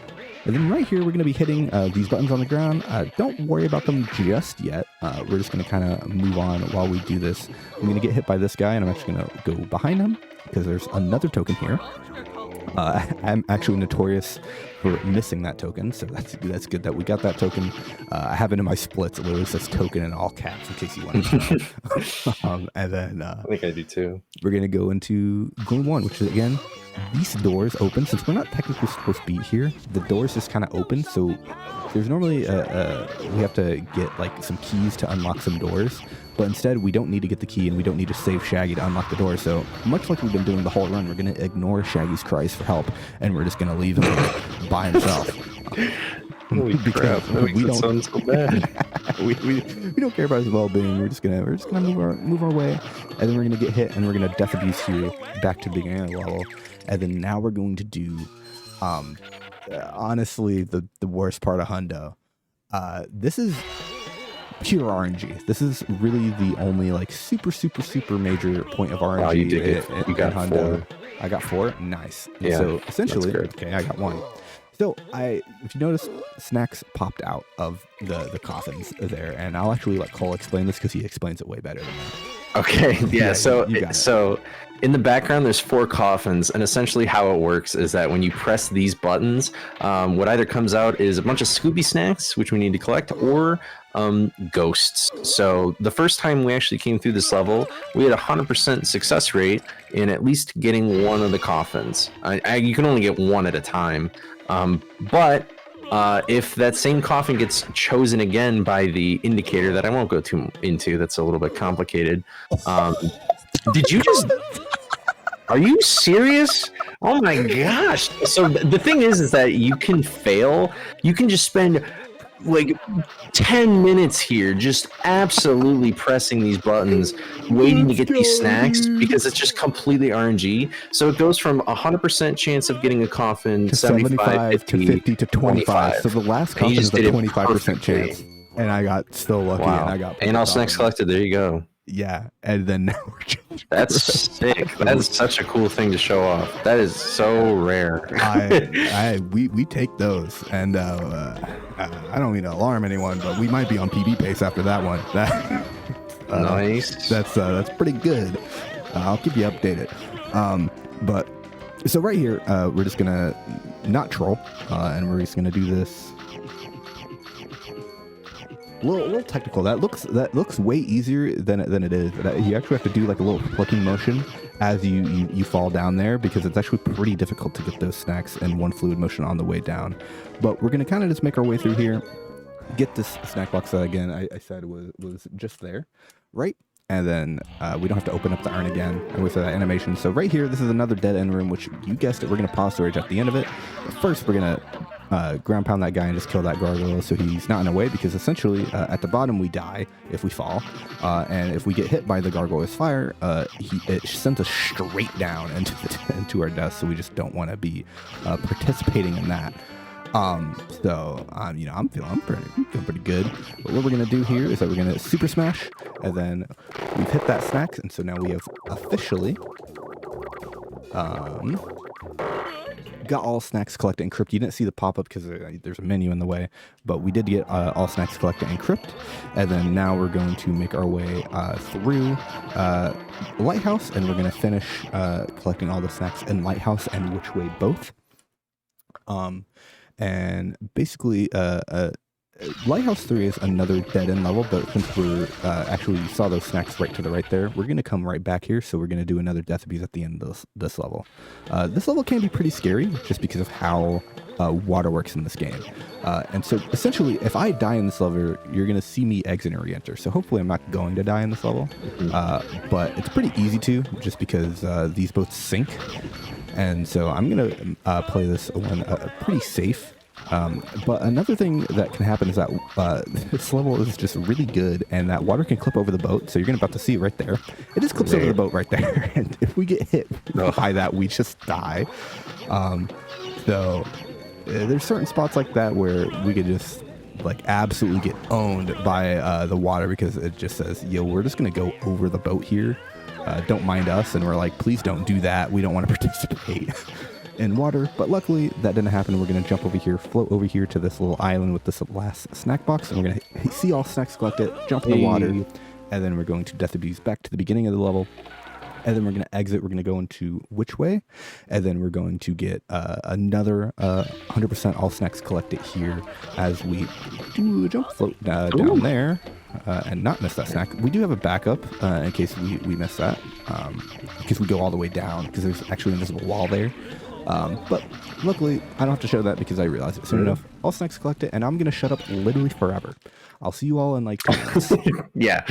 And then right here, we're going to be hitting these buttons on the ground. Don't worry about them just yet. We're just going to kind of move on while we do this. I'm going to get hit by this guy, and I'm actually going to go behind him because there's another token here. I'm actually notorious for missing that token, so that's good that we got that token. I have it in my splits. It literally says token in all caps in case you wanted to know. And then I think I do too. We're going to go into Gloom 1, which is, again, these doors open. Since we're not technically supposed to be here, the doors just kind of open, so there's normally we have to get like some keys to unlock some doors, but instead we don't need to get the key and we don't need to save Shaggy to unlock the door. So much like we've been doing the whole run, we're going to ignore Shaggy's cries for help, and we're just going to leave him by himself. Holy crap! We don't sound so bad. we don't care about his well-being. We're just gonna move our way, and then we're gonna get hit, and we're gonna death abuse here back to the beginning of the level, and then now we're going to do, honestly, the worst part of Hundo. This is pure RNG. This is really the only like super major point of RNG. Wow, you did it. You got Hundo. 4. I got 4. Nice. Yeah. So essentially, okay, I got 1. So if you notice, Snacks popped out of the coffins there, and I'll actually let Cole explain this because he explains it way better than me. Okay, yeah. So in the background, there's 4 coffins, and essentially how it works is that when you press these buttons, what either comes out is a bunch of Scooby snacks, which we need to collect, or ghosts. So the first time we actually came through this level, we had a 100% success rate in at least getting one of the coffins. You can only get one at a time. But if that same coffin gets chosen again by the indicator that I won't go too into, that's a little bit complicated. Did you just... Are you serious? Oh my gosh. So the thing is that you can fail. You can just spend like 10 minutes here just absolutely pressing these buttons, waiting to get these snacks, because it's just completely RNG. So it goes from 100% chance of getting a coffin to 75 to 50 to 25. So the last coffin is a 25% chance. And I got still lucky. Wow. And I got all snacks collected. There you go. Yeah, and then now we're just... That's sick. That's such a cool thing to show off. That is so rare. We take those, and I don't mean to alarm anyone, but we might be on PB pace after that one. Nice. That's pretty good. I'll keep you updated. But so right here, we're just gonna not troll, and we're just gonna do this. A little technical. That looks way easier than it is. You actually have to do like a little flicking motion as you fall down there, because it's actually pretty difficult to get those snacks in one fluid motion on the way down. But we're gonna kind of just make our way through here, get this snack box that again I said was just there, right? And then we don't have to open up the urn again and wait for that animation. So right here, this is another dead end room, which you guessed it, we're gonna pause storage at the end of it. But first, we're gonna ground pound that guy and just kill that gargoyle so he's not in our way, because essentially at the bottom we die if we fall, and if we get hit by the gargoyle's fire, it sends us straight down into our death. So we just don't want to be participating in that. I'm feeling pretty good. But what we're gonna do here is that we're gonna super smash, and then we've hit that snacks, and so now we have officially got all snacks collect and encrypt. You didn't see the pop-up because there's a menu in the way, but we did get all snacks collect and encrypt. And then now we're going to make our way through Lighthouse, and we're going to finish collecting all the snacks in Lighthouse and Which Way both. And basically, Lighthouse 3 is another dead-end level, but since we're actually, you saw those snacks right to the right there, we're going to come right back here, so we're going to do another death abuse at the end of this level. This level can be pretty scary, just because of how water works in this game. And so, essentially, if I die in this level, you're going to see me exit and re-enter, so hopefully I'm not going to die in this level. But it's pretty easy to, just because these both sink. And so I'm going to play this one pretty safe. But another thing that can happen is that this level is just really good, and that water can clip over the boat. So you're about to see it right there. It just clips over the boat right there. And if we get hit by that, we just die. So there's certain spots like that where we could just like absolutely get owned by the water, because it just says, yo, we're just going to go over the boat here. Don't mind us. And we're like, please don't do that. We don't want to participate in water, but luckily that didn't happen. We're going to jump over here, float over here to this little island with this last snack box, and we're going to see all snacks collected, jump in the water, and then we're going to death abuse back to the beginning of the level. And then we're going to exit. We're going to go into which way, and then we're going to get another 100% all snacks collected here as we do a jump float down there and not miss that snack. We do have a backup in case we miss that, in case we go all the way down, because there's actually an invisible wall there. But luckily, I don't have to show that because I realized it soon enough. All snacks collected, and I'm going to shut up literally forever. I'll see you all in like 2 minutes. Yeah.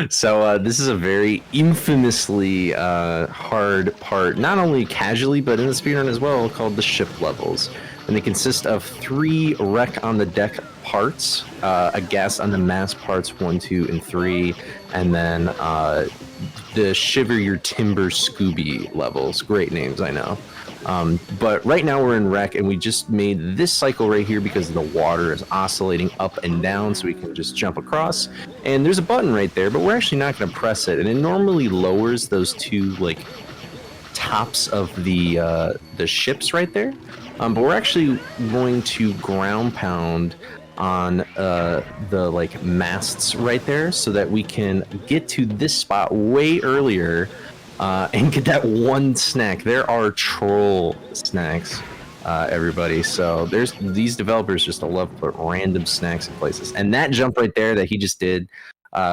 So this is a very infamously hard part, not only casually, but in the speedrun as well, called the ship levels. And they consist of 3 wreck on the deck parts, a gas on the mast parts 1, 2, and 3, and then the shiver your timber Scooby levels. Great names, I know. But right now we're in wreck, and we just made this cycle right here because the water is oscillating up and down, so we can just jump across. And there's a button right there, but we're actually not going to press it, and it normally lowers those 2 like tops of the ships right there. But we're actually going to ground pound on the like masts right there, so that we can get to this spot way earlier. And get that 1 snack. There are troll snacks, everybody. So there's these developers just love to put random snacks in places. And that jump right there that he just did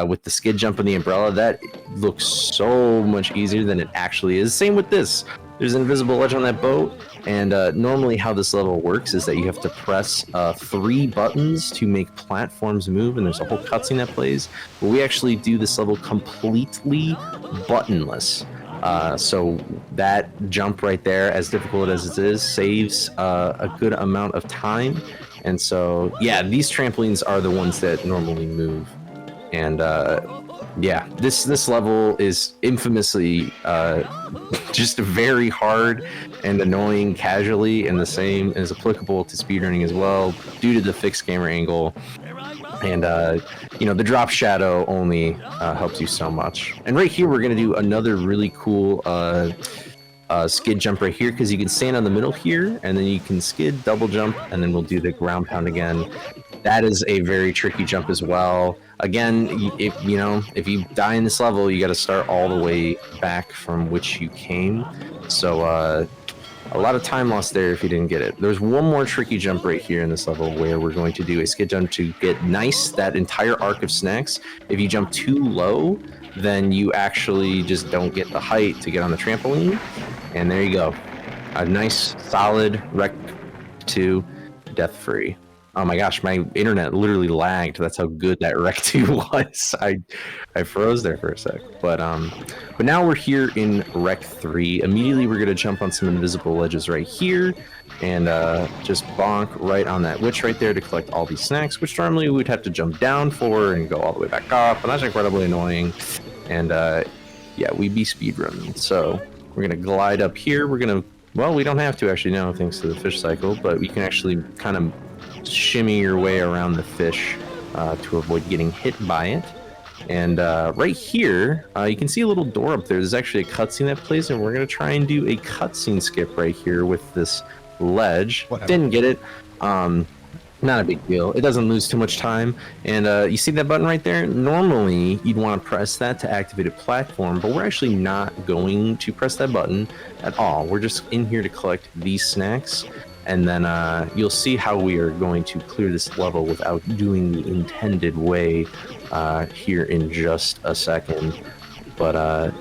with the skid jump and the umbrella, that looks so much easier than it actually is. Same with this. There's an invisible ledge on that boat. And normally how this level works is that you have to press 3 buttons to make platforms move, and there's a whole cutscene that plays. But we actually do this level completely buttonless. So that jump right there, as difficult as it is, saves a good amount of time. And so, yeah, these trampolines are the ones that normally move. And yeah, this level is infamously just very hard and annoying casually, and the same is applicable to speedrunning as well due to the fixed camera angle. And you know, the drop shadow only helps you so much. And right here we're gonna do another really cool skid jump right here, because you can stand on the middle here and then you can skid, double jump, and then we'll do the ground pound again. That is a very tricky jump as well. Again, if you die in this level, you got to start all the way back from which you came. So a lot of time lost there if you didn't get it. There's one more tricky jump right here in this level where we're going to do a skid jump to get that entire arc of snacks. If you jump too low, then you actually just don't get the height to get on the trampoline. And there you go. A nice, solid Rec 2 death-free. Oh my gosh, my internet literally lagged. That's how good that Rec 2 was. I froze there for a sec. But now we're here in Rec 3. Immediately we're gonna jump on some invisible ledges right here and just bonk right on that witch right there to collect all these snacks, which normally we'd have to jump down for and go all the way back up, and that's incredibly annoying. And yeah, we be speedrunning. So we're gonna glide up here. We're gonna, well, we don't have to actually now thanks to the fish cycle, but we can actually kind of shimmy your way around the fish to avoid getting hit by it. And right here, you can see a little door up there. There's actually a cutscene that plays, and we're going to try and do a cutscene skip right here with this ledge. Whatever. Didn't get it. Not a big deal. It doesn't lose too much time. And you see that button right there? Normally, you'd want to press that to activate a platform, but we're actually not going to press that button at all. We're just in here to collect these snacks. And then you'll see how we are going to clear this level without doing the intended way here in just a second. But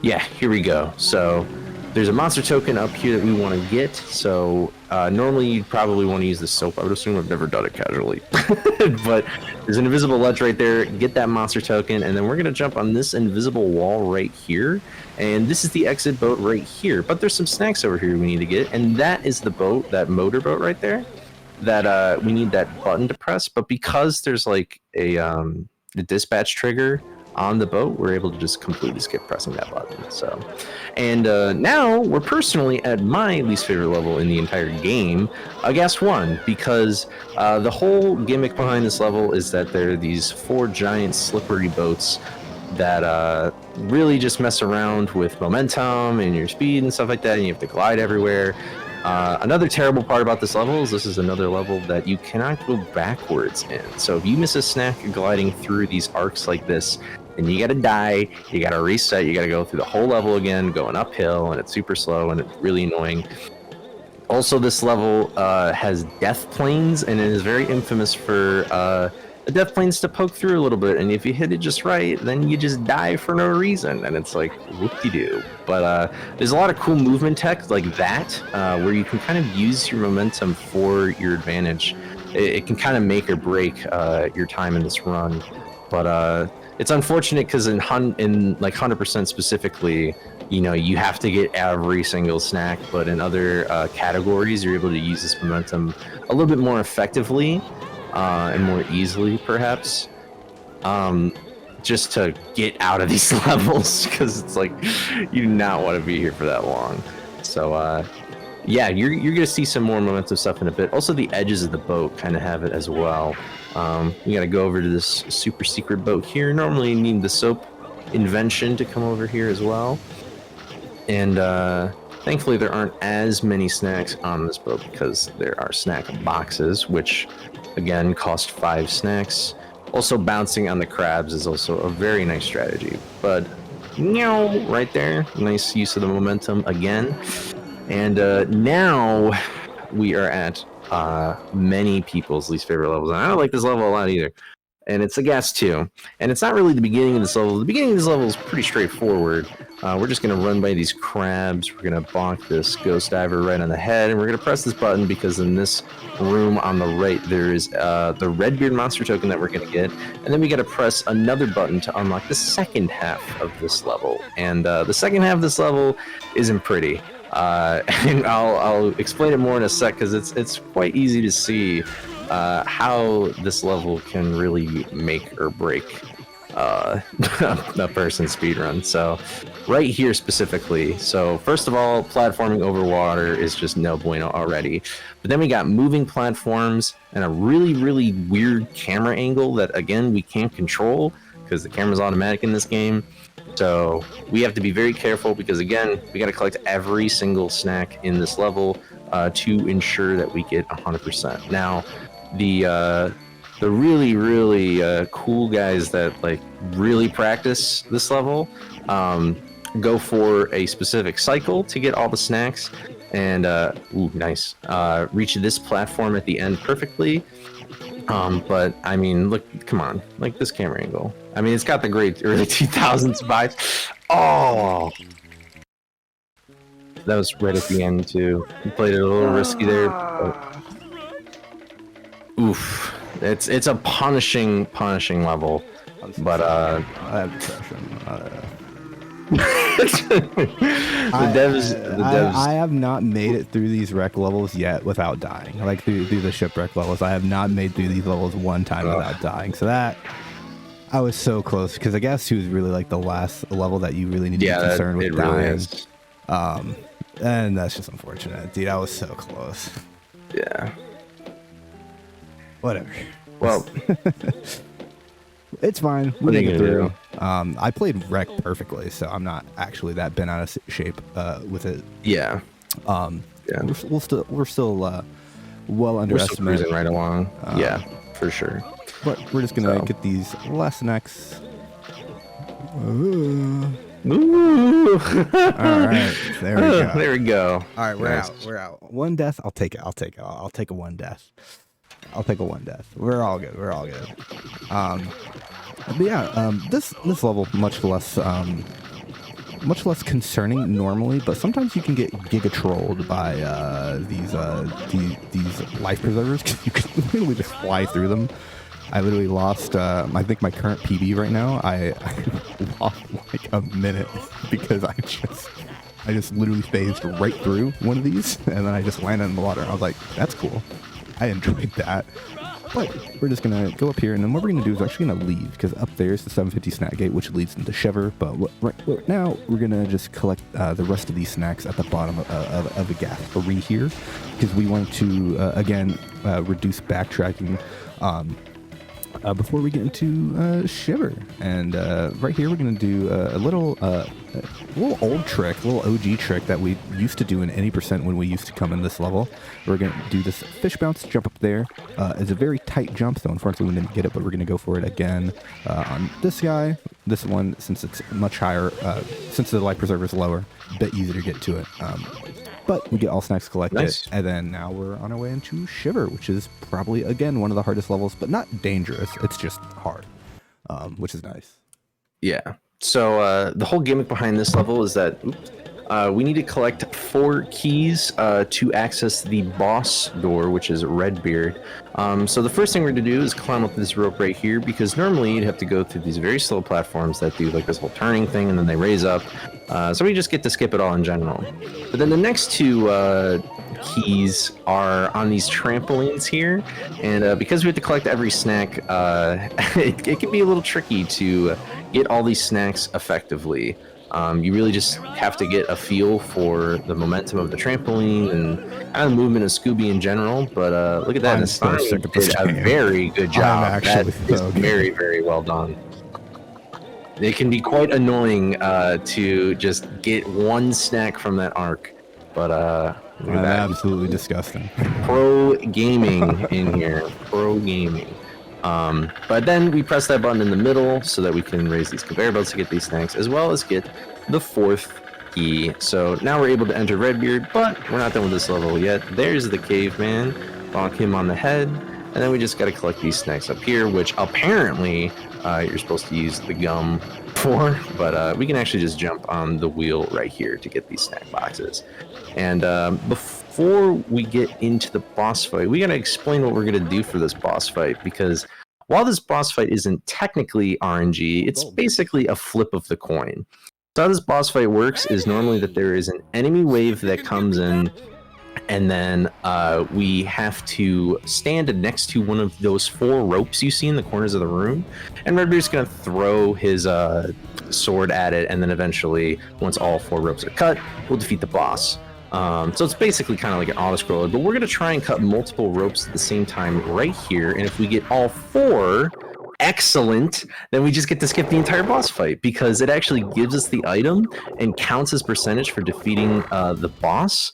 yeah, here we go. So there's a monster token up here that we want to get. So normally you'd probably want to use the soap. I would assume I've never done it casually. But there's an invisible ledge right there. Get that monster token, and then we're going to jump on this invisible wall right here. And this is the exit boat right here. But there's some snacks over here we need to get, and that is the boat, that motor boat right there, that we need that button to press. But because there's like a dispatch trigger on the boat, we're able to just completely skip pressing that button. So, and now we're personally at my least favorite level in the entire game, Gas 1, because the whole gimmick behind this level is that there are these 4 giant slippery boats that really just mess around with momentum and your speed and stuff like that, and you have to glide everywhere. Another terrible part about this level is this is another level that you cannot go backwards in. So if you miss a snack gliding through these arcs like this, then you gotta die, you gotta reset, you gotta go through the whole level again, going uphill, and it's super slow and it's really annoying. Also, this level has death planes, and it is very infamous for the death planes to poke through a little bit, and if you hit it just right, then you just die for no reason, and it's like, whoop-de-doo. But there's a lot of cool movement tech like that, where you can kind of use your momentum for your advantage. It can kind of make or break your time in this run. But it's unfortunate because in like 100% specifically, you know, you have to get every single snack, but in other categories, you're able to use this momentum a little bit more effectively and more easily, perhaps, just to get out of these levels, because it's like, you do not want to be here for that long. So, yeah, you're going to see some more momentum stuff in a bit. Also, the edges of the boat kind of have it as well. We got to go over to this super secret boat here. Normally you need the soap invention to come over here as well. And thankfully there aren't as many snacks on this boat because there are snack boxes, which again cost 5 snacks. Also, bouncing on the crabs is also a very nice strategy. But right there, nice use of the momentum again. And now we are at many people's least favorite levels, and I don't like this level a lot either. And it's a gas 2, and it's not really the beginning of this level. The beginning of this level is pretty straightforward. We're just going to run by these crabs. We're going to bonk this ghost diver right on the head, and we're going to press this button because in this room on the right there is the Redbeard monster token that we're going to get, and then we got to press another button to unlock the second half of this level. And the second half of this level isn't pretty. And I'll explain it more in a sec because it's quite easy to see how this level can really make or break a person's speedrun. So right here specifically, so first of all, platforming over water is just no bueno already. But then we got moving platforms and a really weird camera angle that again we can't control because the camera's automatic in this game. So we have to be very careful because again we got to collect every single snack in this level to ensure that we get 100%. Now the really cool guys that like really practice this level go for a specific cycle to get all the snacks and ooh, nice, reach this platform at the end perfectly. But I mean, look, come on, like this camera angle. I mean, it's got the great early 2000s vibes. Oh, that was right at the end too. We played it a little risky there. But... oof, it's a punishing level. But I have depression. The devs. I have not made it through these wreck levels yet without dying. Like through the shipwreck levels, I have not made through these levels one time without dying. So that I was so close because I guess he was really like the last level that you really need to be concerned with dying. Really and that's just unfortunate, dude. I was so close. Yeah. Whatever. Well. It's fine. We make it through. I played Wreck perfectly, so I'm not actually that bent out of shape with it. Yeah. Yeah. We're still well under estimate. We're still cruising right along. Yeah, for sure. But we're just gonna get these last snacks. Ooh. All right. There we go. There we go. All right, we're out. We're out. One death. I'll take it. I'll take a one death. I'll take a one death. We're all good. But yeah, this level much less concerning normally, but sometimes you can get giga trolled by these life preservers. You can literally just fly through them. I literally lost. I think my current PB right now. I lost like a minute because I just literally phased right through one of these, and then I just landed in the water. I was like, that's cool. I enjoyed that. But we're just going to go up here, and then what we're going to do is actually going to leave, because up there is the 750 snack gate, which leads into Shiver. But right now, we're going to just collect the rest of these snacks at the bottom of the gallery here, because we want to, again, reduce backtracking before we get into Shiver. And right here, we're going to do a little old trick, a little OG trick that we used to do in any percent when we used to come in this level. We're going to do this fish bounce, jump up there. It's a very tight jump, so unfortunately we didn't get it, but we're going to go for it again on this guy. This one, since it's much higher, since the life preserver is lower, a bit easier to get to it. But we get all snacks collected, nice. And then now we're on our way into Shiver, which is probably, again, one of the hardest levels, but not dangerous. It's just hard, which is nice. Yeah. So the whole gimmick behind this level is that we need to collect 4 keys to access the boss door, which is Redbeard. So the first thing we're going to do is climb up this rope right here, because normally you'd have to go through these very slow platforms that do like this whole turning thing, and then they raise up. So we just get to skip it all in general. But then the next 2 keys are on these trampolines here, and because we have to collect every snack, it can be a little tricky to get all these snacks effectively. You really just have to get a feel for the momentum of the trampoline and kind of the movement of Scooby in general. But look at that, nestani did a very good job. That is very, very well done. It can be quite annoying to just get one snack from that arc, but absolutely disgusting. Pro gaming in here, pro gaming. But then we press that button in the middle so that we can raise these conveyor belts to get these snacks, as well as get the 4th key. So now we're able to enter Redbeard, but we're not done with this level yet. There's the caveman. Bonk him on the head. And then we just got to collect these snacks up here, which apparently you're supposed to use the gum for, but we can actually just jump on the wheel right here to get these snack boxes. And before we get into the boss fight, we got to explain what we're going to do for this boss fight, because while this boss fight isn't technically RNG, it's basically a flip of the coin. So how this boss fight works is normally that there is an enemy wave that comes in, and then we have to stand next to one of those 4 ropes you see in the corners of the room, and Redbeard's going to throw his sword at it, and then eventually, once all 4 ropes are cut, we'll defeat the boss. So it's basically kind of like an auto-scroller, but we're going to try and cut multiple ropes at the same time right here, and if we get all 4, excellent, then we just get to skip the entire boss fight, because it actually gives us the item and counts as percentage for defeating the boss.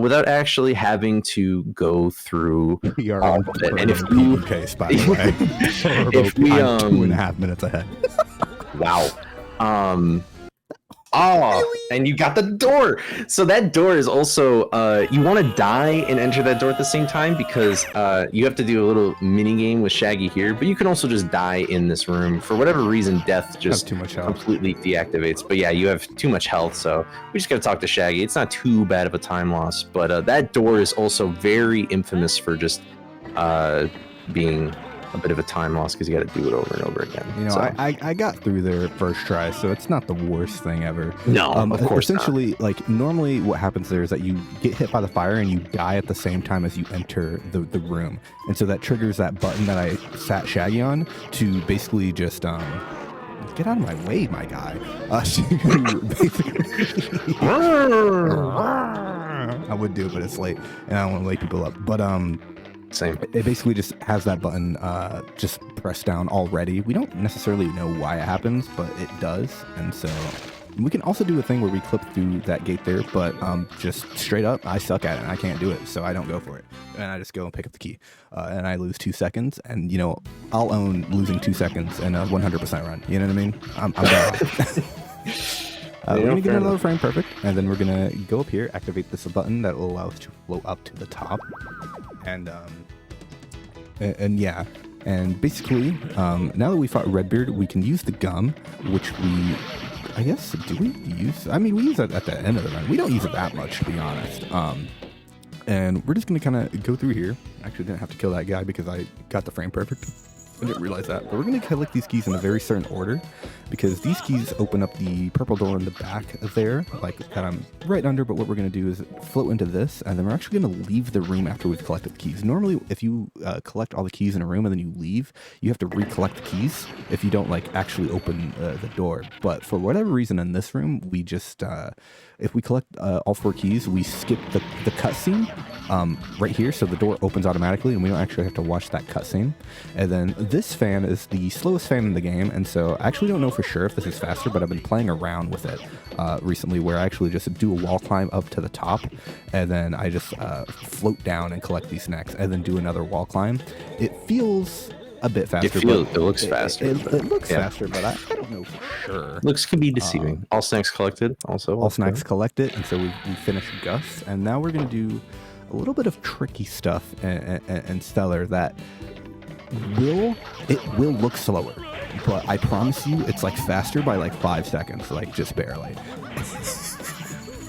Without actually having to go through all of it. And if you case, by the way, if we 2.5 minutes ahead. Wow. And you got the door. So that door is also you want to die and enter that door at the same time, because you have to do a little mini game with Shaggy here, but you can also just die in this room. For whatever reason, death just completely deactivates. But yeah, you have too much health, so we just gotta talk to Shaggy. It's not too bad of a time loss, but that door is also very infamous for just being a bit of a time loss, because you got to do it over and over again. You know, so. I got through there first try, so it's not the worst thing ever. No, of course essentially, not. Like, normally what happens there is that you get hit by the fire and you die at the same time as you enter the room. And so that triggers that button that I sat Shaggy on to basically just, get out of my way, my guy. I would do it, but it's late, and I don't want to wake people up. But, same. It basically just has that button just pressed down already. We don't necessarily know why it happens, but it does. And so we can also do a thing where we clip through that gate there, but just straight up, I suck at it and I can't do it, so I don't go for it. And I just go and pick up the key. And I lose 2 seconds, and, you know, I'll own losing 2 seconds and a 100% run. You know what I mean? I'm down. We're going to get another frame perfect, and then we're going to go up here, activate this button that will allow us to float up to the top. And yeah, and basically, now that we fought Redbeard, we can use the gum, which we, I guess, do we use? I mean, we use it at the end of the run. We don't use it that much, to be honest. And we're just going to kind of go through here. Actually, didn't have to kill that guy because I got the frame perfect. I didn't realize that. But we're going to collect these keys in a very certain order, because these keys open up the purple door in the back there, like that I'm right under. But what we're going to do is float into this, and then we're actually going to leave the room after we've collected the keys. Normally, if you collect all the keys in a room and then you leave, you have to recollect the keys if you don't like actually open the door. But for whatever reason in this room, we just if we collect all 4 keys, we skip the cutscene, right here. So the door opens automatically and we don't actually have to watch that cutscene. And then this fan is the slowest fan in the game. And so I actually don't know for sure if this is faster, but I've been playing around with it recently, where I actually just do a wall climb up to the top and then I just float down and collect these snacks and then do another wall climb. It feels a bit faster. It looks faster. It looks faster, but I don't know for sure. Looks can be deceiving. All snacks collected also. All snacks collected, and so we finished Gus, and now we're going to do a little bit of tricky stuff and Stellar that will look slower, but I promise you it's like faster by like 5 seconds, like just barely.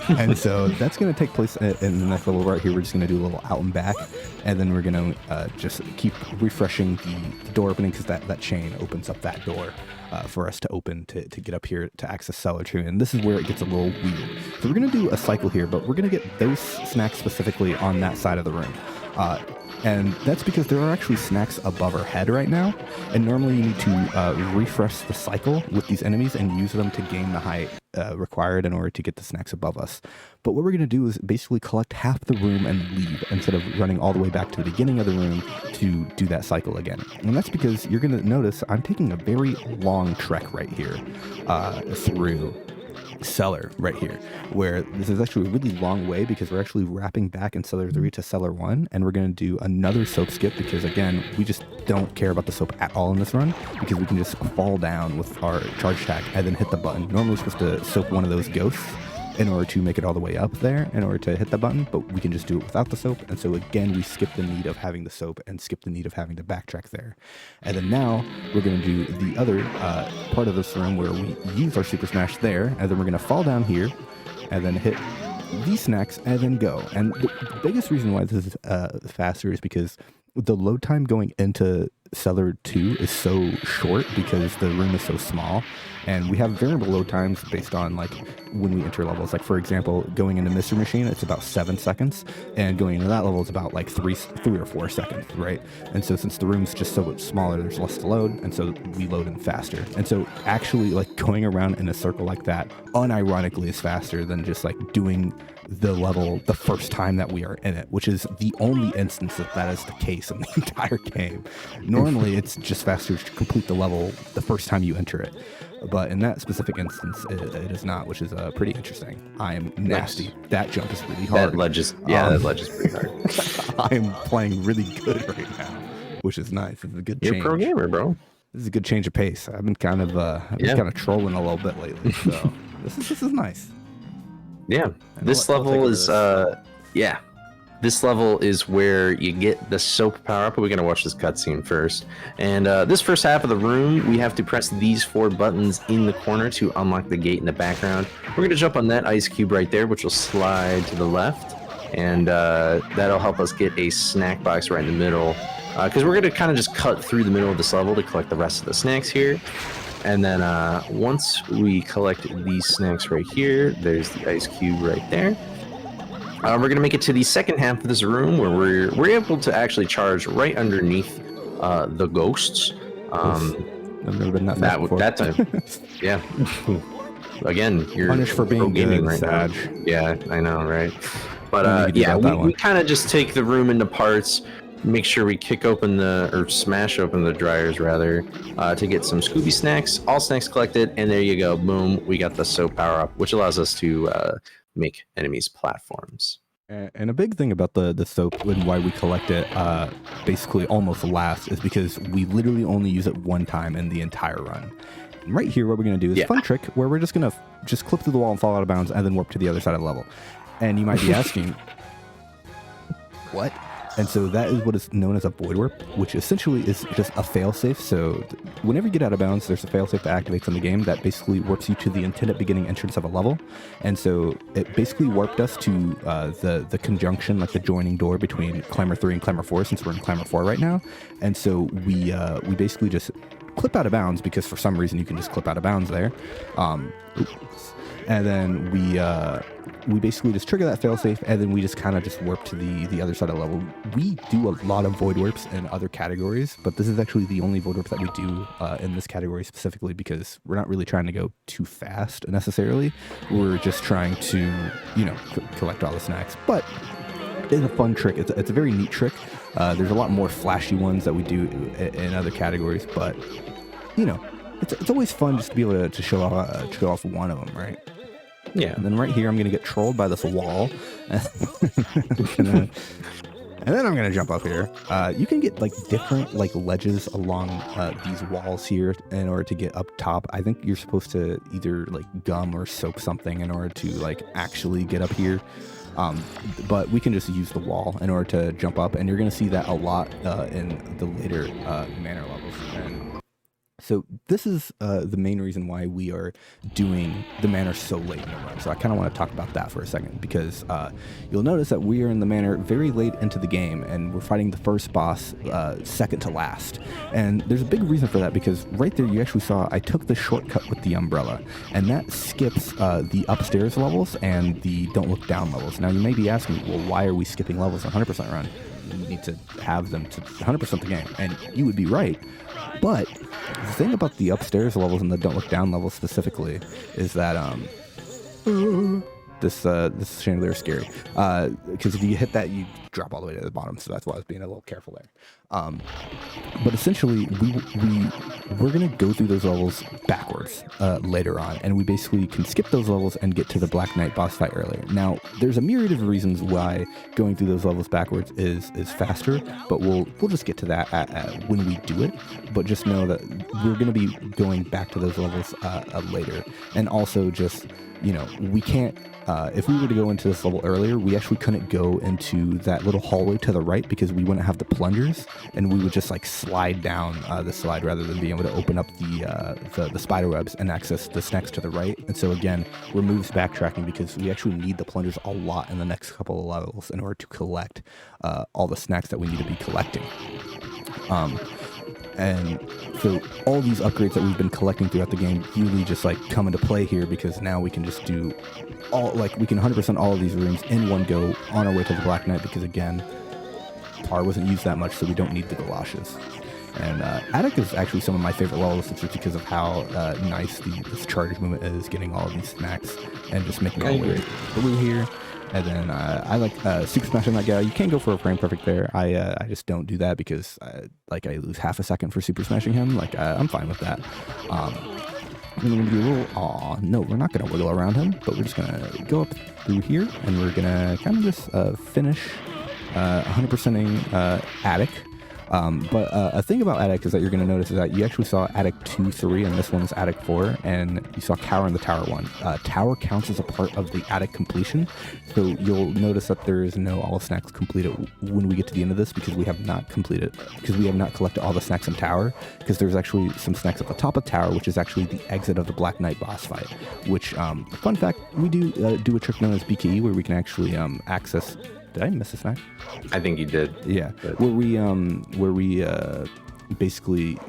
And so that's going to take place in the next level right here. We're just going to do a little out and back, and then we're going to just keep refreshing the door opening, because that chain opens up that door for us to open to get up here to access Cellar 2. And this is where it gets a little weird. So we're going to do a cycle here, but we're going to get those snacks specifically on that side of the room. And that's because there are actually snacks above our head right now. And normally you need to refresh the cycle with these enemies and use them to gain the height required in order to get the snacks above us. But what we're going to do is basically collect half the room and leave, instead of running all the way back to the beginning of the room to do that cycle again. And that's because you're going to notice I'm taking a very long trek right here through Cellar right here, where this is actually a really long way, because we're actually wrapping back in Cellar 3 to Cellar 1, and we're going to do another soap skip, because again, we just don't care about the soap at all in this run, because we can just fall down with our charge attack and then hit the button. Normally we're supposed to soap one of those ghosts in order to make it all the way up there in order to hit the button, but we can just do it without the soap. And so again, we skip the need of having the soap and skip the need of having to backtrack there. And then now we're going to do the other part of this room where we use our super smash there, and then we're going to fall down here and then hit these snacks and then go. And the biggest reason why this is faster is because the load time going into Cellar 2 is so short, because the room is so small, and we have variable load times based on like when we enter levels. Like for example, going into Mr. Machine, it's about 7 seconds, and going into that level is about like 3 or 4 seconds, right? And so since the room's just so much smaller, there's less to load, and so we load in faster. And so actually like going around in a circle like that unironically is faster than just like doing the level the first time that we are in it, which is the only instance that is the case in the entire game. Normally it's just faster to complete the level the first time you enter it, but in that specific instance it is not, which is pretty interesting. I am nasty. That jump is really hard. That ledge is pretty hard. I'm playing really good right now, which is nice. It's a good change. You're a pro gamer, bro. This is a good change of pace. I've been kind of trolling a little bit lately, so this is nice. Yeah, this level is this level is where you get the soap power up, but we're gonna watch this cutscene first. And this first half of the room, we have to press these 4 buttons in the corner to unlock the gate in the background. We're gonna jump on that ice cube right there, which will slide to the left, and that'll help us get a snack box right in the middle, because we're gonna kind of just cut through the middle of this level to collect the rest of the snacks here. And then once we collect these snacks right here, there's the ice cube right there. We're going to make it to the second half of this room, where we're able to actually charge right underneath the ghosts. I've never been that time. Yeah. Again, you're punished for being gaming right now. Yeah, I know, right? But yeah, we kind of just take the room into parts. Make sure we smash open the dryers rather, to get some Scooby snacks. All snacks collected, and there you go. Boom, we got the soap power up, which allows us to make enemies platforms. And a big thing about the soap and why we collect it basically almost last is because we literally only use it one time in the entire run. And right here, what we're going to do is a fun trick where we're just going to clip through the wall and fall out of bounds and then warp to the other side of the level. And you might be asking, what? And so that is what is known as a void warp, which essentially is just a failsafe. So whenever you get out of bounds, there's a failsafe that activates in the game that basically warps you to the intended beginning entrance of a level. And so it basically warped us to the conjunction, like the joining door between Climber 3 and Climber 4, since we're in Climber 4 right now. And so we basically just clip out of bounds, because for some reason you can just clip out of bounds there. And then we basically just trigger that failsafe, and then we just kind of just warp to the other side of the level. We do a lot of void warps in other categories, but this is actually the only void warp that we do in this category specifically, because we're not really trying to go too fast necessarily. We're just trying to, collect all the snacks. But is a fun trick. It's a very neat trick. There's a lot more flashy ones that we do in other categories, but you know, it's always fun just to be able to show off one of them, right? Yeah. And then right here, I'm gonna get trolled by this wall, and then I'm gonna jump up here. You can get like different like ledges along these walls here in order to get up top. I think you're supposed to either like gum or soak something in order to like actually get up here. But we can just use the wall in order to jump up, and you're gonna see that a lot in the later manor levels. And so this is the main reason why we are doing the manor so late in the run. So I kind of want to talk about that for a second, because you'll notice that we are in the manor very late into the game, and we're fighting the first boss second to last. And there's a big reason for that, because right there you actually saw I took the shortcut with the umbrella, and that skips the upstairs levels and the don't look down levels. Now you may be asking, well, why are we skipping levels on 100% run? You need to have them to 100% the game, and you would be right. But the thing about the upstairs levels and the don't look down levels specifically is that this chandelier is scary, because if you hit that, you drop all the way to the bottom. So that's why I was being a little careful there. But essentially, we're gonna go through those levels backwards later on, and we basically can skip those levels and get to the Black Knight boss fight earlier. Now, there's a myriad of reasons why going through those levels backwards is faster, but we'll just get to that when we do it. But just know that we're gonna be going back to those levels later, and also just, you know, we can't. If we were to go into this level earlier, we actually couldn't go into that little hallway to the right because we wouldn't have the plungers, and we would just like slide down the slide rather than being able to open up the spider webs and access the snacks to the right. And so again, removes backtracking because we actually need the plungers a lot in the next couple of levels in order to collect all the snacks that we need to be collecting. And so all these upgrades that we've been collecting throughout the game really just like come into play here, because now we can just do we can 100% all of these rooms in one go on our way to the Black Knight, because again, tar wasn't used that much, so we don't need the galoshes. And attic is actually some of my favorite levels, just because of how nice this charge movement is, getting all of these snacks and just making our way through here. And then I like super smashing that guy. You can't go for a frame perfect there. I just don't do that because I lose half a second for super smashing him. I'm fine with that. We're gonna do a little. No, we're not gonna wiggle around him, but we're just gonna go up through here, and we're gonna kind of just finish 100%ing attic. But a thing about attic is that you're going to notice is that you actually saw attic 2, 3, and this one's attic 4, and you saw tower in the tower 1. Tower counts as a part of the attic completion, so you'll notice that there is no all snacks completed when we get to the end of this, because we have not collected all the snacks in tower, because there's actually some snacks at the top of tower, which is actually the exit of the Black Knight boss fight, which, fun fact, we do a trick known as BKE, where we can actually access. Did I miss a snack? I think you did. Yeah, where we basically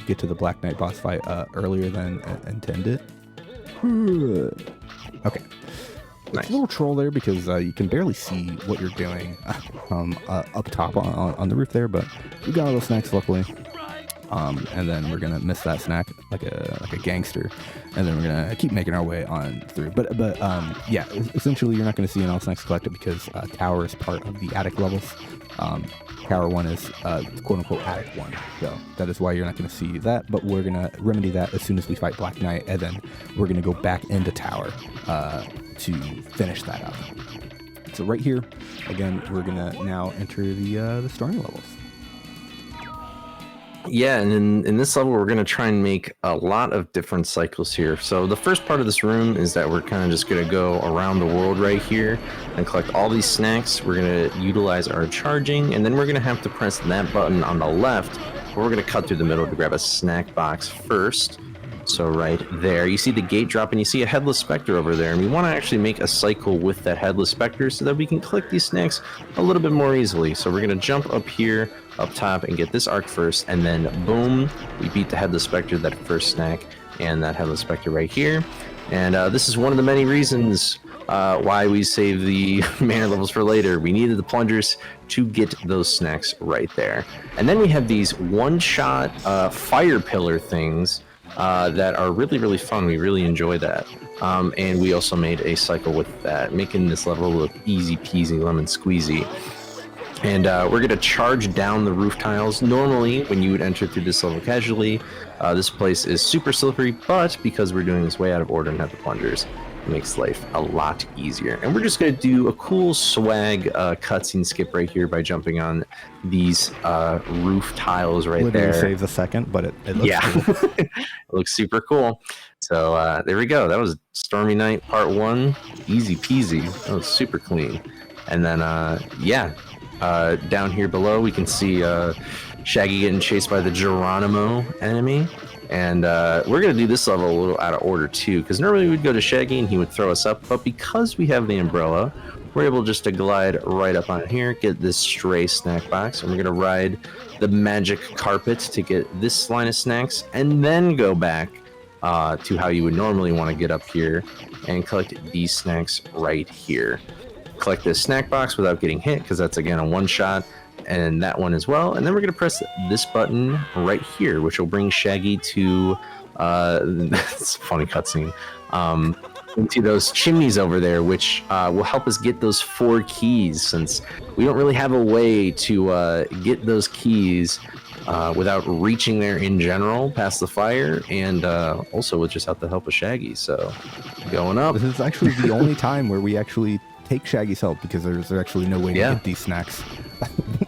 get to the Black Knight boss fight earlier than intended. Okay. Nice. It's a little troll there because you can barely see what you're doing up top on the roof there, but we got all those snacks luckily. And then we're gonna miss that snack like a gangster, and then we're gonna keep making our way on through. But yeah, essentially you're not gonna see an all snacks collected because tower is part of the attic levels. Tower 1 is quote unquote attic 1, so that is why you're not gonna see that. But we're gonna remedy that as soon as we fight Black Knight, and then we're gonna go back into tower to finish that up. So right here, again, we're gonna now enter the starting levels. Yeah, and in this level, we're going to try and make a lot of different cycles here. So the first part of this room is that we're kind of just going to go around the world right here and collect all these snacks. We're going to utilize our charging, and then we're going to have to press that button on the left, where we're going to cut through the middle to grab a snack box first. So right there, you see the gate drop, and you see a headless specter over there, and we want to actually make a cycle with that headless specter so that we can collect these snacks a little bit more easily. So we're going to jump up here, up top, and get this arc first, and then boom, we beat the headless specter, that first snack, and that headless specter right here. And this is one of the many reasons why we save the manor levels for later. We needed the plungers to get those snacks right there. And then we have these one-shot fire pillar things that are really, really fun. We really enjoy that. And we also made a cycle with that, making this level look easy peasy lemon squeezy. And we're going to charge down the roof tiles. Normally, when you would enter through this level casually, this place is super slippery, but because we're doing this way out of order and have the plungers, it makes life a lot easier. And we're just going to do a cool swag cutscene skip right here by jumping on these roof tiles right Literally there. saves a second, but it looks cool. It looks super cool. So there we go. That was Stormy Night Part 1. Easy peasy. That was super clean. And then, down here below, we can see Shaggy getting chased by the Geronimo enemy. And we're going to do this level a little out of order, too, because normally we'd go to Shaggy and he would throw us up. But because we have the umbrella, we're able just to glide right up on here, get this stray snack box, and we're going to ride the magic carpet to get this line of snacks, and then go back to how you would normally want to get up here and collect these snacks right here. Collect this snack box without getting hit, because that's again a one shot, and that one as well. And then we're going to press this button right here, which will bring Shaggy to it's a funny cutscene, into those chimneys over there, which will help us get those 4 keys, since we don't really have a way to get those keys without reaching there in general past the fire, and also with just the help of Shaggy. So going up. This is actually the only time where we actually take Shaggy's help, because there's actually no way to get these snacks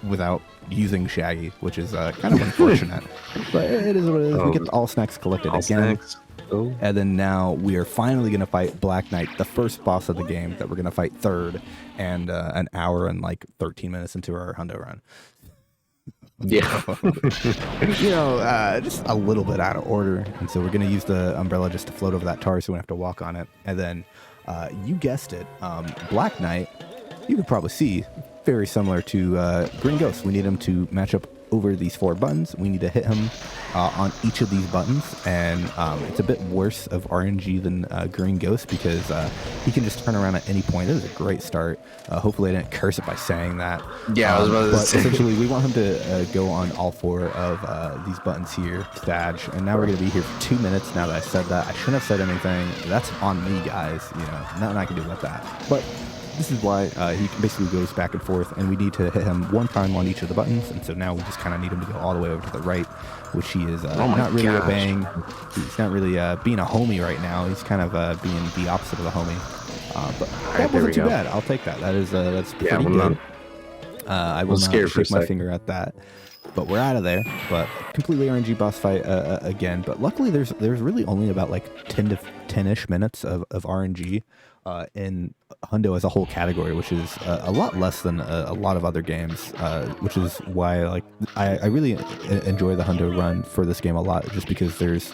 without using Shaggy, which is kind of unfortunate. But it is what it is. We get all snacks collected again. Snacks. Oh. And then now we are finally going to fight Black Knight, the first boss of the game that we're going to fight third, and an hour and like 13 minutes into our hundo run. Yeah. Just a little bit out of order. And so we're going to use the umbrella just to float over that tar so we don't have to walk on it. And then you guessed it, Black Knight, you could probably see, very similar to Green Ghost. We need him to match up over these 4 buttons. We need to hit him on each of these buttons, and it's a bit worse of RNG than Green Ghost, because he can just turn around at any point. It was a great start. Hopefully I didn't curse it by saying that. Yeah, I was about to say. Essentially we want him to go on all 4 of these buttons here, Stage, and now we're going to be here for 2 minutes. Now that I said that, I shouldn't have said anything. That's on me, guys. Nothing I can do about that. But this is why he basically goes back and forth, and we need to hit him 1 time on each of the buttons. And so now we just kind of need him to go all the way over to the right, which he is not really obeying. He's not really being a homie right now. He's kind of being the opposite of a homie. But that wasn't too bad. I'll take that. That's pretty good. I will not shake my finger at that. But we're out of there. But completely RNG boss fight again. But luckily, there's really only about like 10 to 10-ish minutes of RNG in hundo as a whole category, which is a lot less than a lot of other games, which is why I really enjoy the hundo run for this game a lot, just because there's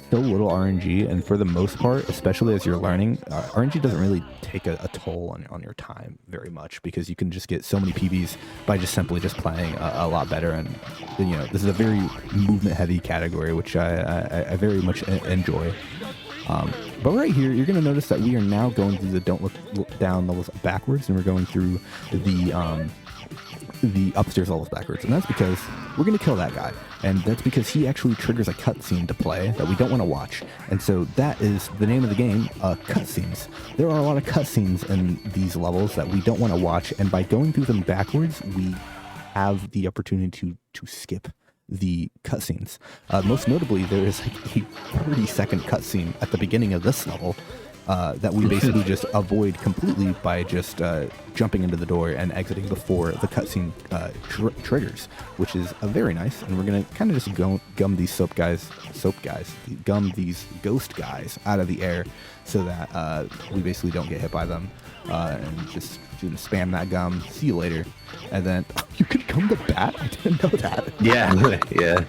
so little RNG, and for the most part, especially as you're learning, RNG doesn't really take a toll on your time very much, because you can just get so many PBs by just simply playing a lot better. And this is a very movement heavy category, which I very much enjoy. But right here, you're going to notice that we are now going through the Don't Look Down levels backwards, and we're going through the upstairs levels backwards. And that's because we're going to kill that guy. And that's because he actually triggers a cutscene to play that we don't want to watch. And so that is the name of the game, cutscenes. There are a lot of cutscenes in these levels that we don't want to watch. And by going through them backwards, we have the opportunity to skip the cutscenes. Most notably, there is a 30-second cutscene at the beginning of this level that we basically just avoid completely by just jumping into the door and exiting before the cutscene triggers, which is very nice. And we're gonna kind of just gum these gum these ghost guys out of the air, so that we basically don't get hit by them, and just spam that gum. See you later. And then you can gum the bat. I didn't know that. Yeah.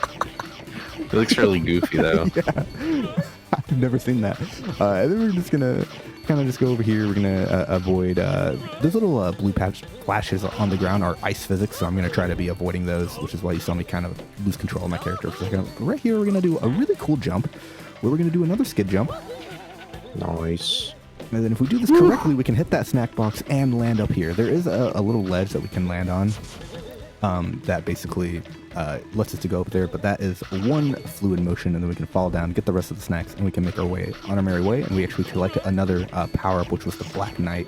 It looks really goofy though. Yeah. I've never seen that. And then we're just gonna kind of just go over here. We're gonna avoid those little blue flashes on the ground are ice physics, so I'm gonna try to be avoiding those, which is why you saw me kind of lose control of my character for a second. Right here, we're gonna do a really cool jump, where we're gonna do another skid jump. Nice. And then if we do this correctly, we can hit that snack box and land up here. There is a little ledge that we can land on. that basically lets us to go up there, but that is one fluid motion, and then we can fall down, get the rest of the snacks, and we can make our way on our merry way. And we actually collected another power-up, which was the Black Knight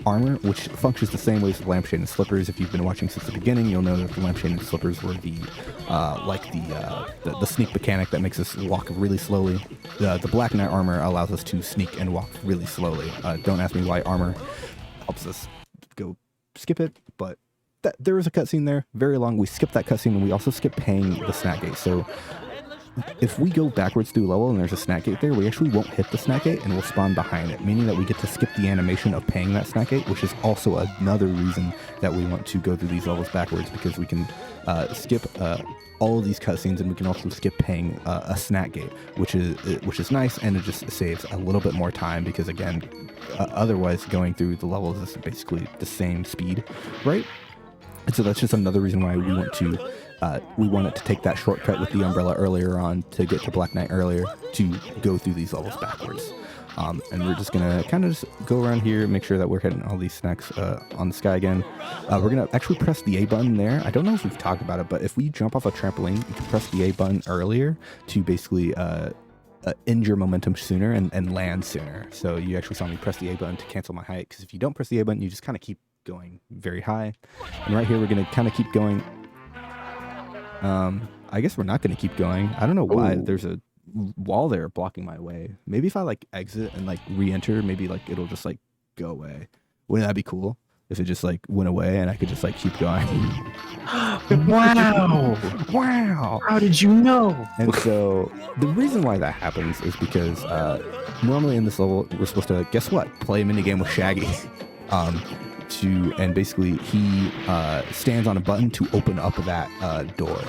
armor, which functions the same way as the Lampshade and Slippers. If you've been watching since the beginning, you'll know that the Lampshade and Slippers were the sneak mechanic that makes us walk really slowly. The Black Knight armor allows us to sneak and walk really slowly. Don't ask me why armor helps us go skip it, but there was a cutscene there, very long. We skipped that cutscene, and we also skipped paying the snack gate. So if we go backwards through level and there's a snack gate there, we actually won't hit the snack gate and we'll spawn behind it, meaning that we get to skip the animation of paying that snack gate, which is also another reason that we want to go through these levels backwards, because we can skip all of these cutscenes, and we can also skip paying a snack gate, which is nice, and it just saves a little bit more time, because again, otherwise going through the levels is basically the same speed, right? And so that's just another reason why we wanted to take that shortcut with the umbrella earlier on to get to Black Knight earlier, to go through these levels backwards. And we're just gonna kind of just go around here, make sure that we're hitting all these snacks on the sky again. We're gonna actually press the A button there. I don't know if we've talked about it, but if we jump off a trampoline, you can press the A button earlier to basically end your momentum sooner and land sooner. So you actually saw me press the A button to cancel my height, because if you don't press the A button, you just kind of keep going very high. And right here, we're gonna kind of keep going. I guess we're not gonna keep going. I don't know why. Ooh. There's a wall there blocking my way. Maybe if I like exit and like re-enter, maybe like it'll just like go away. Wouldn't that be cool if it just like went away and I could just like keep going? Wow. Wow. How did you know? And so the reason why that happens is because normally in this level we're supposed to, guess what, play a minigame with Shaggy. And basically he stands on a button to open up that door.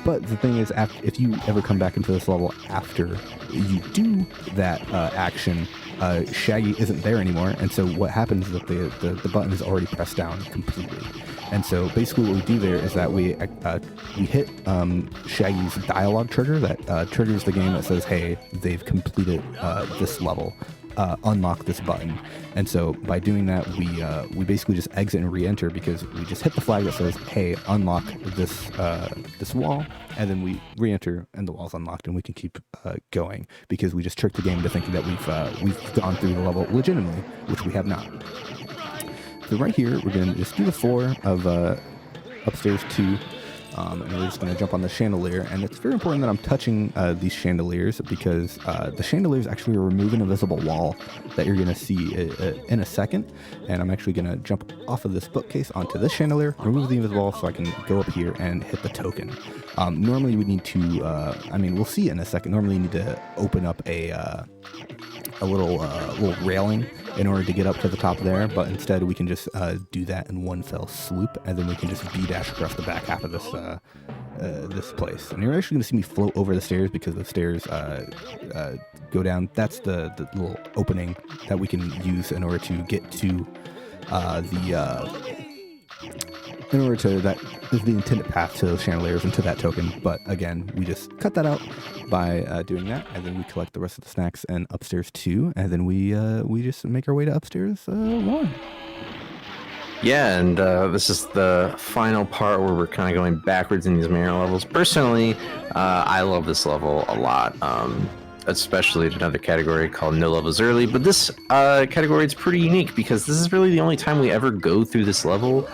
But the thing is, if you ever come back into this level after you do that action, Shaggy isn't there anymore, and so what happens is that the button is already pressed down completely. And so basically what we do there is that we hit Shaggy's dialogue trigger that triggers the game that says, hey, they've completed this level. Unlock this button. And so by doing that, we basically just exit and re-enter, because we just hit the flag that says, hey, unlock this wall, and then we re-enter and the wall's unlocked, and we can keep going, because we just tricked the game into thinking that we've gone through the level legitimately, which we have not. So right here, we're going to just do the floor of upstairs 2. And we're just going to jump on the chandelier, and it's very important that I'm touching these chandeliers, because the chandeliers actually remove an invisible wall that you're going to see in a second. And I'm actually going to jump off of this bookcase onto this chandelier, remove the invisible wall, so I can go up here and hit the token. Normally we need to, we'll see in a second, normally you need to open up a little railing in order to get up to the top there, but instead we can just do that in one fell swoop, and then we can just B-dash across the back half of this place. And you're actually going to see me float over the stairs, because the stairs go down. That's the little opening that we can use in order to get to that is the intended path to those chandeliers and to that token. But again, we just cut that out by doing that, and then we collect the rest of the snacks in upstairs 2, and then we just make our way to upstairs 1. Yeah, and this is the final part where we're kind of going backwards in these mirror levels. Personally, I love this level a lot, especially in another category called No Levels Early. But this category is pretty unique, because this is really the only time we ever go through this level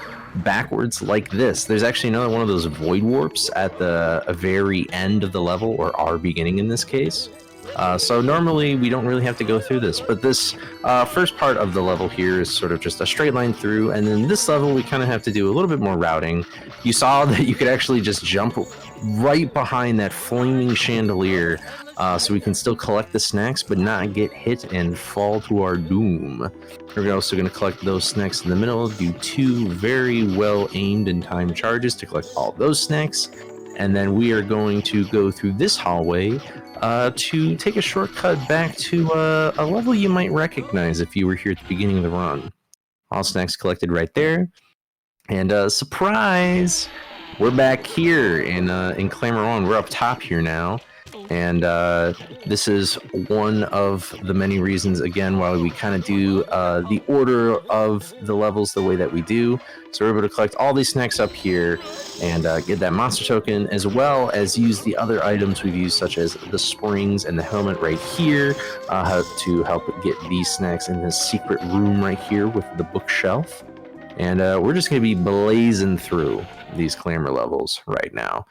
backwards like this. There's actually another one of those void warps at the very end of the level, or our beginning in this case. So normally we don't really have to go through this, but this first part of the level here is sort of just a straight line through, and then this level we kind of have to do a little bit more routing. You saw that you could actually just jump right behind that flaming chandelier, so we can still collect the snacks but not get hit and fall to our doom. We're also going to collect those snacks in the middle, do 2 very well aimed and timed charges to collect all those snacks, and then we are going to go through this hallway to take a shortcut back to a level you might recognize if you were here at the beginning of the run. All snacks collected right there. And surprise! We're back here in Clamor 1. We're up top here now. And this is one of the many reasons, again, why we kind of do the order of the levels the way that we do. So we're able to collect all these snacks up here and get that monster token, as well as use the other items we've used, such as the springs and the helmet right here, to help get these snacks in this secret room right here with the bookshelf. And we're just going to be blazing through these clamor levels right now.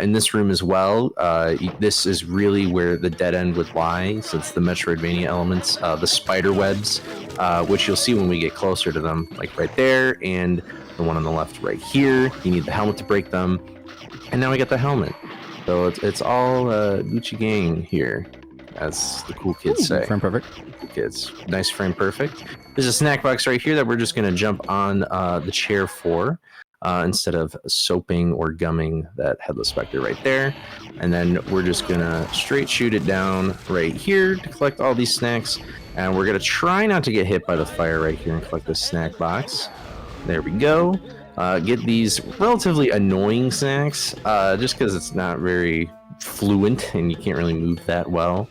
In this room as well, this is really where the dead end would lie, since the Metroidvania elements, the spider webs, which you'll see when we get closer to them, like right there, and the one on the left right here. You need the helmet to break them, and now we got the helmet. So it's all Gucci gang here, as the cool kids say. Frame perfect. Cool kids. Nice frame perfect. There's a snack box right here that we're just going to jump on the chair for. Instead of soaping or gumming that headless specter right there. And then we're just gonna straight shoot it down right here to collect all these snacks. And we're gonna try not to get hit by the fire right here and collect this snack box. There we go. Get these relatively annoying snacks, just because it's not very fluent and you can't really move that well.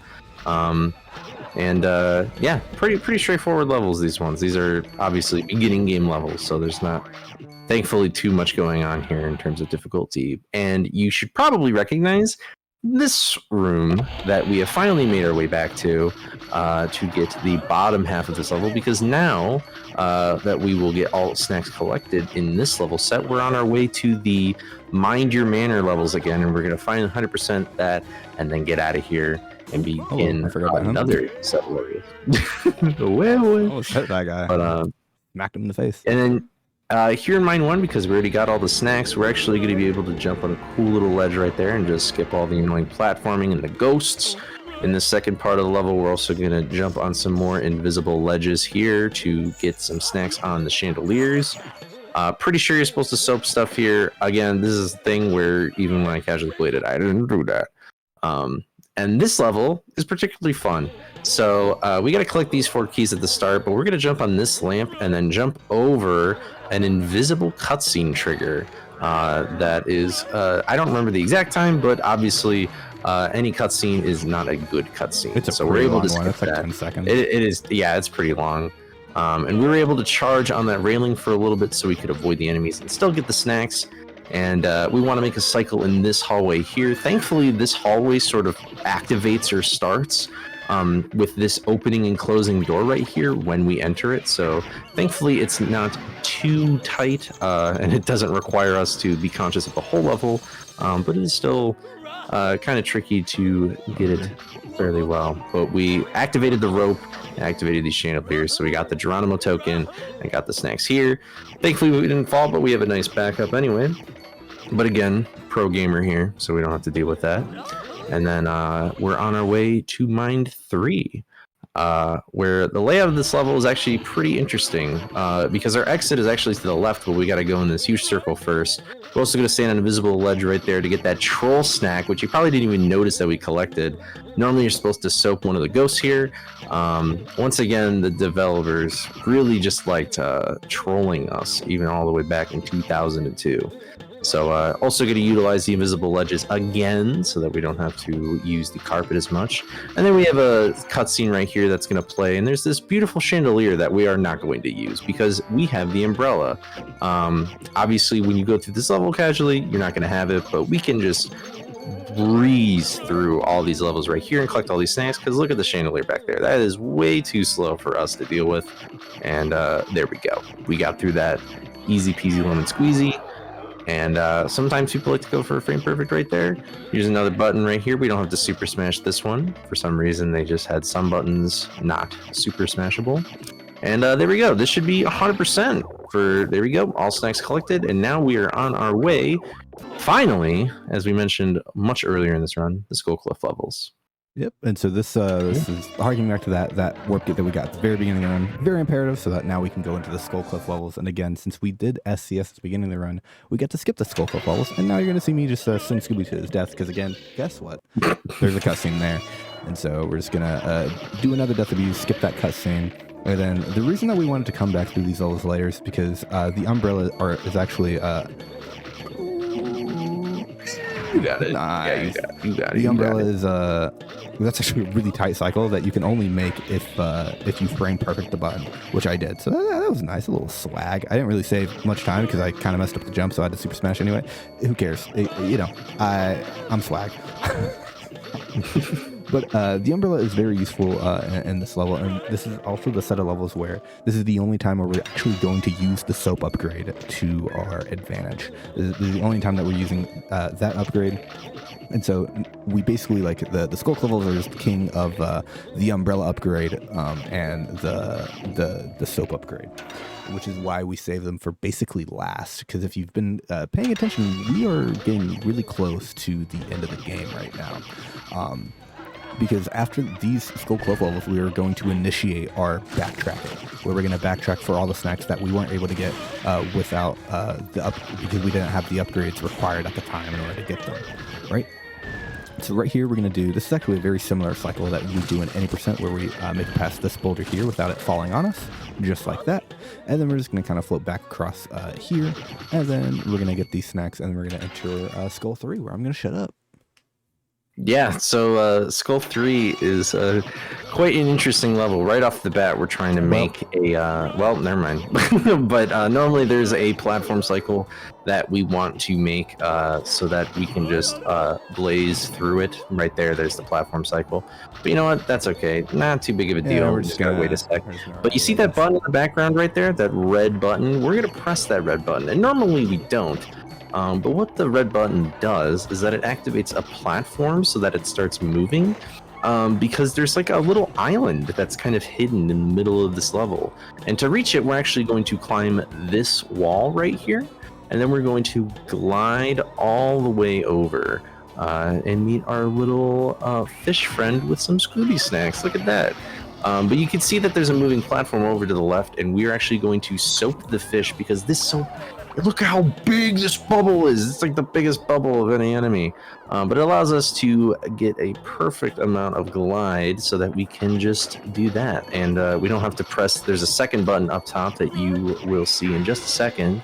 Yeah, pretty straightforward levels, these ones. These are obviously beginning game levels, so there's not, thankfully, too much going on here in terms of difficulty. And you should probably recognize this room that we have finally made our way back to get the bottom half of this level, because now that we will get all snacks collected in this level set, we're on our way to the Mind Your Manor levels again, and we're going to find 100% that and then get out of here and begin another set of areas. Oh, shit, that guy. But, smacked him in the face. And then here in Mine 1, because we already got all the snacks, we're actually going to be able to jump on a cool little ledge right there and just skip all the annoying platforming and the ghosts. In the second part of the level, we're also going to jump on some more invisible ledges here to get some snacks on the chandeliers. Pretty sure you're supposed to soap stuff here. Again, this is a thing where even when I casually played it, I didn't do that. And this level is particularly fun. So we got to collect these 4 keys at the start, but we're going to jump on this lamp and then jump over an invisible cutscene trigger that is, I don't remember the exact time, but obviously any cutscene is not a good cutscene. It's a so we're able to skip one. It's like that. 10 seconds. It is, yeah, it's pretty long. And we were able to charge on that railing for a little bit so we could avoid the enemies and still get the snacks. And we want to make a cycle in this hallway here. Thankfully, this hallway sort of activates or starts with this opening and closing door right here when we enter it. So thankfully, it's not too tight, and it doesn't require us to be conscious of the whole level, but it is still kind of tricky to get it fairly well. But we activated the rope, activated these chandeliers, so we got the Geronimo token and got the snacks here. Thankfully, we didn't fall, but we have a nice backup anyway. But again, pro gamer here, so we don't have to deal with that. And then we're on our way to Mind 3, where the layout of this level is actually pretty interesting, because our exit is actually to the left, but we got to go in this huge circle first. We're also going to stand on an invisible ledge right there to get that troll snack, which you probably didn't even notice that we collected. Normally, you're supposed to soap one of the ghosts here. Once again, the developers really just liked trolling us, even all the way back in 2002. So also going to utilize the invisible ledges again so that we don't have to use the carpet as much. And then we have a cutscene right here that's going to play. And there's this beautiful chandelier that we are not going to use because we have the umbrella. Obviously, when you go through this level casually, you're not going to have it. But we can just breeze through all these levels right here and collect all these snacks, because look at the chandelier back there. That is way too slow for us to deal with. And there we go. We got through that easy peasy lemon squeezy. And sometimes people like to go for a frame perfect right there. Here's another button right here. We don't have to super smash this one. For some reason, they just had some buttons not super smashable. And there we go. This should be 100% for, there we go, all snacks collected. And now we are on our way, finally, as we mentioned much earlier in this run, the Skull Cliff levels. Yep, and so this is harking back to that warp gate that we got at the very beginning of the run. Very imperative, so that now we can go into the Skull Cliff levels. And again, since we did SCS at the beginning of the run, we get to skip the Skull Cliff levels. And now you're going to see me just send Scooby to his death, because again, guess what? There's a cutscene there. And so we're just going to do another death abuse, skip that cutscene. And then the reason that we wanted to come back through these levels later is because the umbrella is actually... You got it. Nice. Yeah, you got it. You got it. The you umbrella got it. is that's actually a really tight cycle that you can only make if you frame perfect the button, which I did. So that was nice, a little swag. I didn't really save much time because I kind of messed up the jump, so I had to super smash anyway. Who cares? I'm swag. But the umbrella is very useful in this level, and this is also the set of levels where this is the only time where we're actually going to use the soap upgrade to our advantage. This is the only time that we're using that upgrade. And so we basically, like, the skull levels are just king of the umbrella upgrade and the soap upgrade, which is why we save them for basically last. Because if you've been paying attention, we are getting really close to the end of the game right now. Because after these skull clove levels, we are going to initiate our backtracking, where we're going to backtrack for all the snacks that we weren't able to get without because we didn't have the upgrades required at the time in order to get them, right? So right here, we're going to do, this is actually a very similar cycle that we do in any percent, where we make it past this boulder here without it falling on us, just like that. And then we're just going to kind of float back across here, and then we're going to get these snacks, and we're going to enter Skull 3, where I'm going to shut up. Yeah, so Skull 3 is quite an interesting level. Right off the bat, we're trying to make a... well, never mind. But normally there's a platform cycle that we want to make so that we can just blaze through it. Right there's the platform cycle. But you know what? That's okay. Not too big of a deal. We're just going to wait a sec. But you see that button in the background right there? That red button? We're going to press that red button. And normally we don't. But what the red button does is that it activates a platform so that it starts moving, because there's like a little island that's kind of hidden in the middle of this level. And to reach it, we're actually going to climb this wall right here, and then we're going to glide all the way over and meet our little fish friend with some Scooby snacks. Look at that. But you can see that there's a moving platform over to the left, and we're actually going to soap the fish, because this soap... Look how big this bubble is. It's like the biggest bubble of any enemy. But it allows us to get a perfect amount of glide so that we can just do that. And we don't have to press. There's a second button up top that you will see in just a second.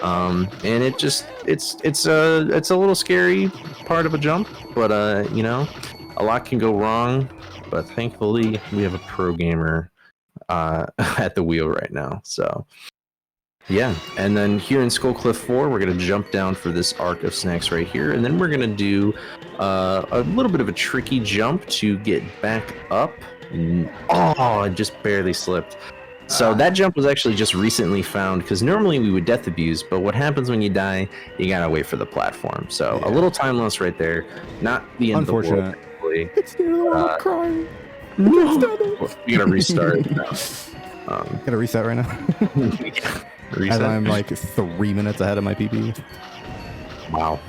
And it just, it's a little scary part of a jump, but you know, a lot can go wrong. But thankfully, we have a pro gamer at the wheel right now. So... yeah, and then here in Skull Cliff 4, we're going to jump down for this arc of snacks right here, and then we're going to do a little bit of a tricky jump to get back up. Oh, I just barely slipped. So that jump was actually just recently found, because normally we would death abuse, but what happens when you die, you got to wait for the platform. So a little time loss right there, not the end of the world. It's the end of the world, I'm crying. No. You got to restart. Got to reset right now. Reset. As I'm like 3 minutes ahead of my PP. Wow,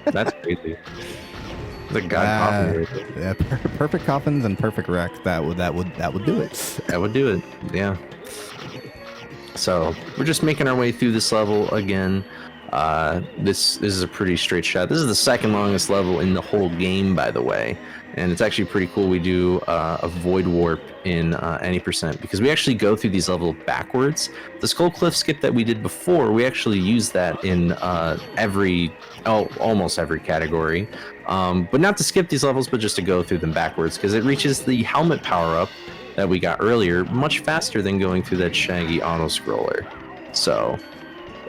that's crazy. The god coffin. Right, yeah, perfect coffins and perfect wreck. That would do it. That would do it. Yeah. So we're just making our way through this level again. This is a pretty straight shot. This is the second longest level in the whole game, by the way, and it's actually pretty cool. We do a void warp in any percent, because we actually go through these levels backwards. The Skull Cliff skip that we did before, we actually use that in almost every category, but not to skip these levels, but just to go through them backwards, because it reaches the helmet power up that we got earlier much faster than going through that shaggy auto scroller. So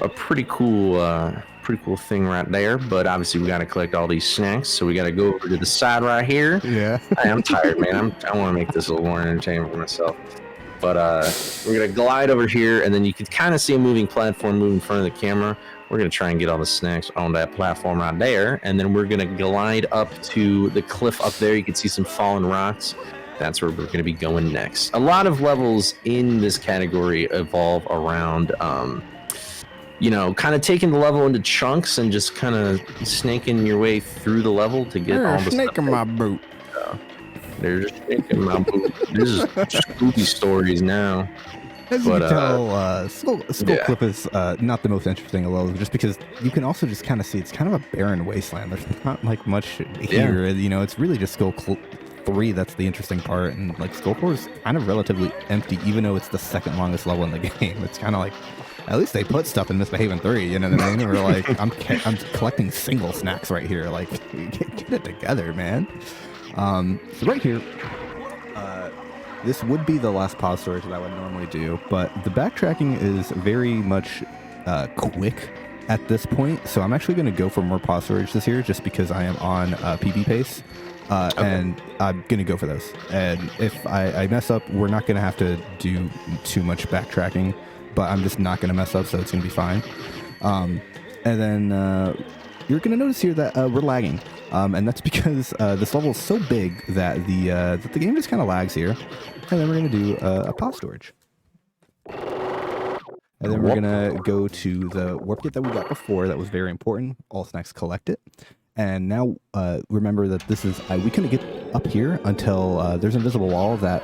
a pretty cool thing right there. But obviously we got to collect all these snacks, so we got to go over to the side right here. Yeah. I'm tired, man. I want to make this a little more entertaining for myself. But we're gonna glide over here, and then you can kind of see a moving platform move in front of the camera. We're gonna try and get all the snacks on that platform right there, and then we're gonna glide up to the cliff up there. You can see some fallen rocks. That's where we're going to be going next. A lot of levels in this category evolve around you know, kind of taking the level into chunks and just kind of snaking your way through the level to get all the snake in my boot. They're just snaking my boot. This is spooky stories now. As you can tell, Skull Cliff is not the most interesting level, just because you can also just kind of see it's kind of a barren wasteland. There's not like much here. You know, it's really just Skull Cliff 3 that's the interesting part, and like Skull 4 is kind of relatively empty, even though it's the second longest level in the game. It's kind of like, at least they put stuff in Misbehaving 3, you know what I mean? We're like, I'm collecting single snacks right here. Like, get it together, man. So right here, this would be the last pause storage that I would normally do, but the backtracking is very much quick at this point, so I'm actually going to go for more pause storage this year just because I am on PB pace, and I'm going to go for those. And if I mess up, we're not going to have to do too much backtracking, but I'm just not going to mess up, so it's going to be fine. And then you're going to notice here that we're lagging, and that's because this level is so big that the game just kind of lags here. And then we're going to do a pause storage. And then we're going to go to the warp gate that we got before that was very important. All snacks collect it. And now remember that this is, we couldn't get up here until there's an invisible wall that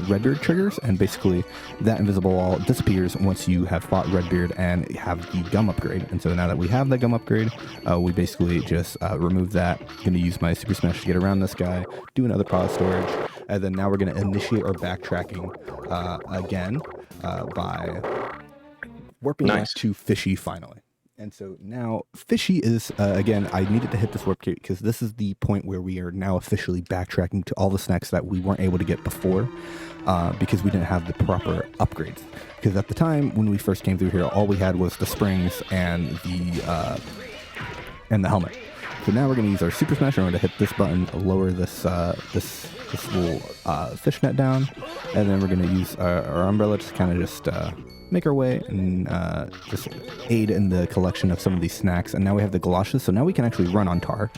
Redbeard triggers, and basically that invisible wall disappears once you have fought Redbeard and have the gum upgrade. And so now that we have that gum upgrade, we basically just remove that. Going to use my Super Smash to get around this guy, do another pause storage, and then now we're going to initiate our backtracking again by warping back to Fishy finally. And so now Fishy is, again, I needed to hit this warp gate because this is the point where we are now officially backtracking to all the snacks that we weren't able to get before because we didn't have the proper upgrades. Because at the time when we first came through here, all we had was the springs and the helmet. So now we're going to use our Super Smash and we're going to hit this button, lower this little fishnet down, and then we're going to use our umbrella to kind of just make our way and just aid in the collection of some of these snacks. And now we have the galoshes, so now we can actually run on Tar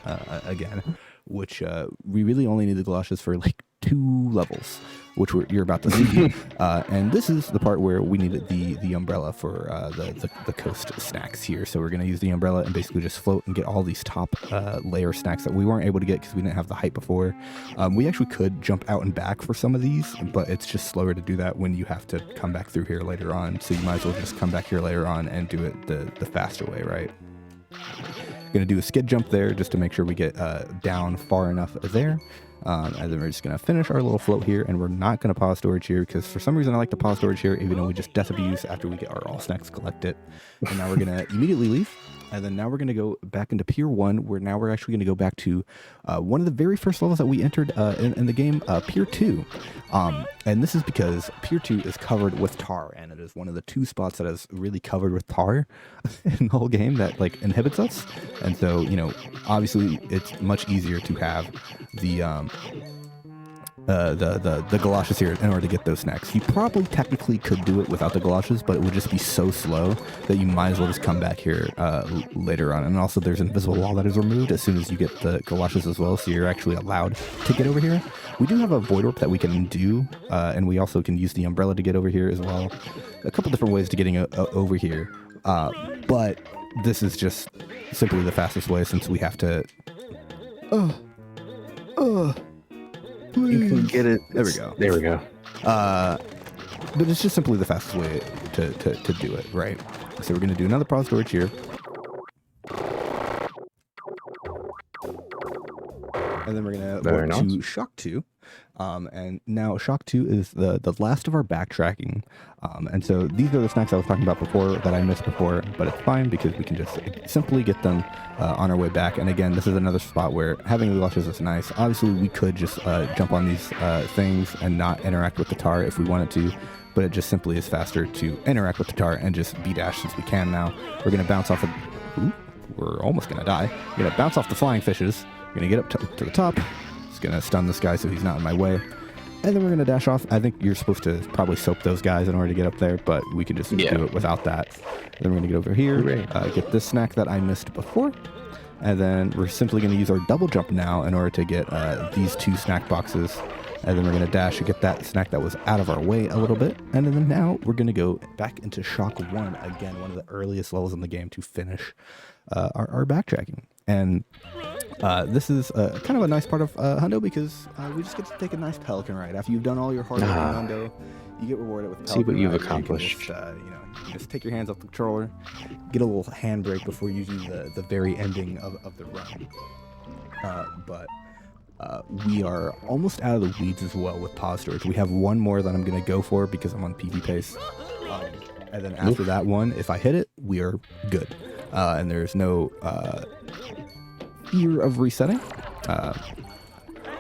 again, which we really only need the galoshes for like 2 levels, which you're about to see. And this is the part where we needed the umbrella for the coast snacks here. So we're going to use the umbrella and basically just float and get all these top layer snacks that we weren't able to get because we didn't have the height before. We actually could jump out and back for some of these, but it's just slower to do that when you have to come back through here later on. So you might as well just come back here later on and do it the faster way, right? Going to do a skid jump there just to make sure we get down far enough there. And then we're just going to finish our little float here, and we're not going to pause storage here because for some reason I like to pause storage here even though we just death abuse after we get our all snacks collected. And now we're going to immediately leave, and then now we're going to go back into Pier 1, where now we're actually going to go back to one of the very first levels that we entered in the game, Pier 2. And this is because Pier 2 is covered with tar, and it is one of the 2 spots that is really covered with tar in the whole game that like inhibits us. And so, you know, obviously it's much easier to have the galoshes here in order to get those snacks. You probably technically could do it without the galoshes, but it would just be so slow that you might as well just come back here later on. And also there's an invisible wall that is removed as soon as you get the galoshes as well, so you're actually allowed to get over here. We do have a void warp that we can do, and we also can use the umbrella to get over here as well. A couple different ways to getting over here, but this is just simply the fastest way since we have to... You can get it. There we go. There we go. But it's just simply the fastest way to do it, right? So we're going to do another pause storage here. And then we're going to warp to Shock 2. And now Shock 2 is the last of our backtracking. And so these are the snacks I was talking about before that I missed before, but it's fine because we can just simply get them on our way back. And again, this is another spot where having the galoshes is nice. Obviously, we could just jump on these things and not interact with the tar if we wanted to, but it just simply is faster to interact with the tar and just B-dash since we can now. We're going to bounce off we're almost going to die. We're going to bounce off the flying fishes. We're going to get up to the top. Just going to stun this guy so he's not in my way. And then we're going to dash off. I think you're supposed to probably soap those guys in order to get up there, but we can just do it without that. And then we're going to get over here, get this snack that I missed before. And then we're simply going to use our double jump now in order to get these 2 snack boxes. And then we're going to dash to get that snack that was out of our way a little bit. And then now we're going to go back into Shock 1, again, one of the earliest levels in the game to finish our backtracking. And this is kind of a nice part of Hundo because we just get to take a nice pelican ride. After you've done all your hard work in Hundo, you get rewarded with pelican See what you've ride, accomplished. You just take your hands off the controller, get a little handbrake before you do the very ending of the run. But We are almost out of the weeds as well with pause storage. We have one more that I'm going to go for because I'm on PB pace. And then after that one, if I hit it, we are good. And there's no fear of resetting.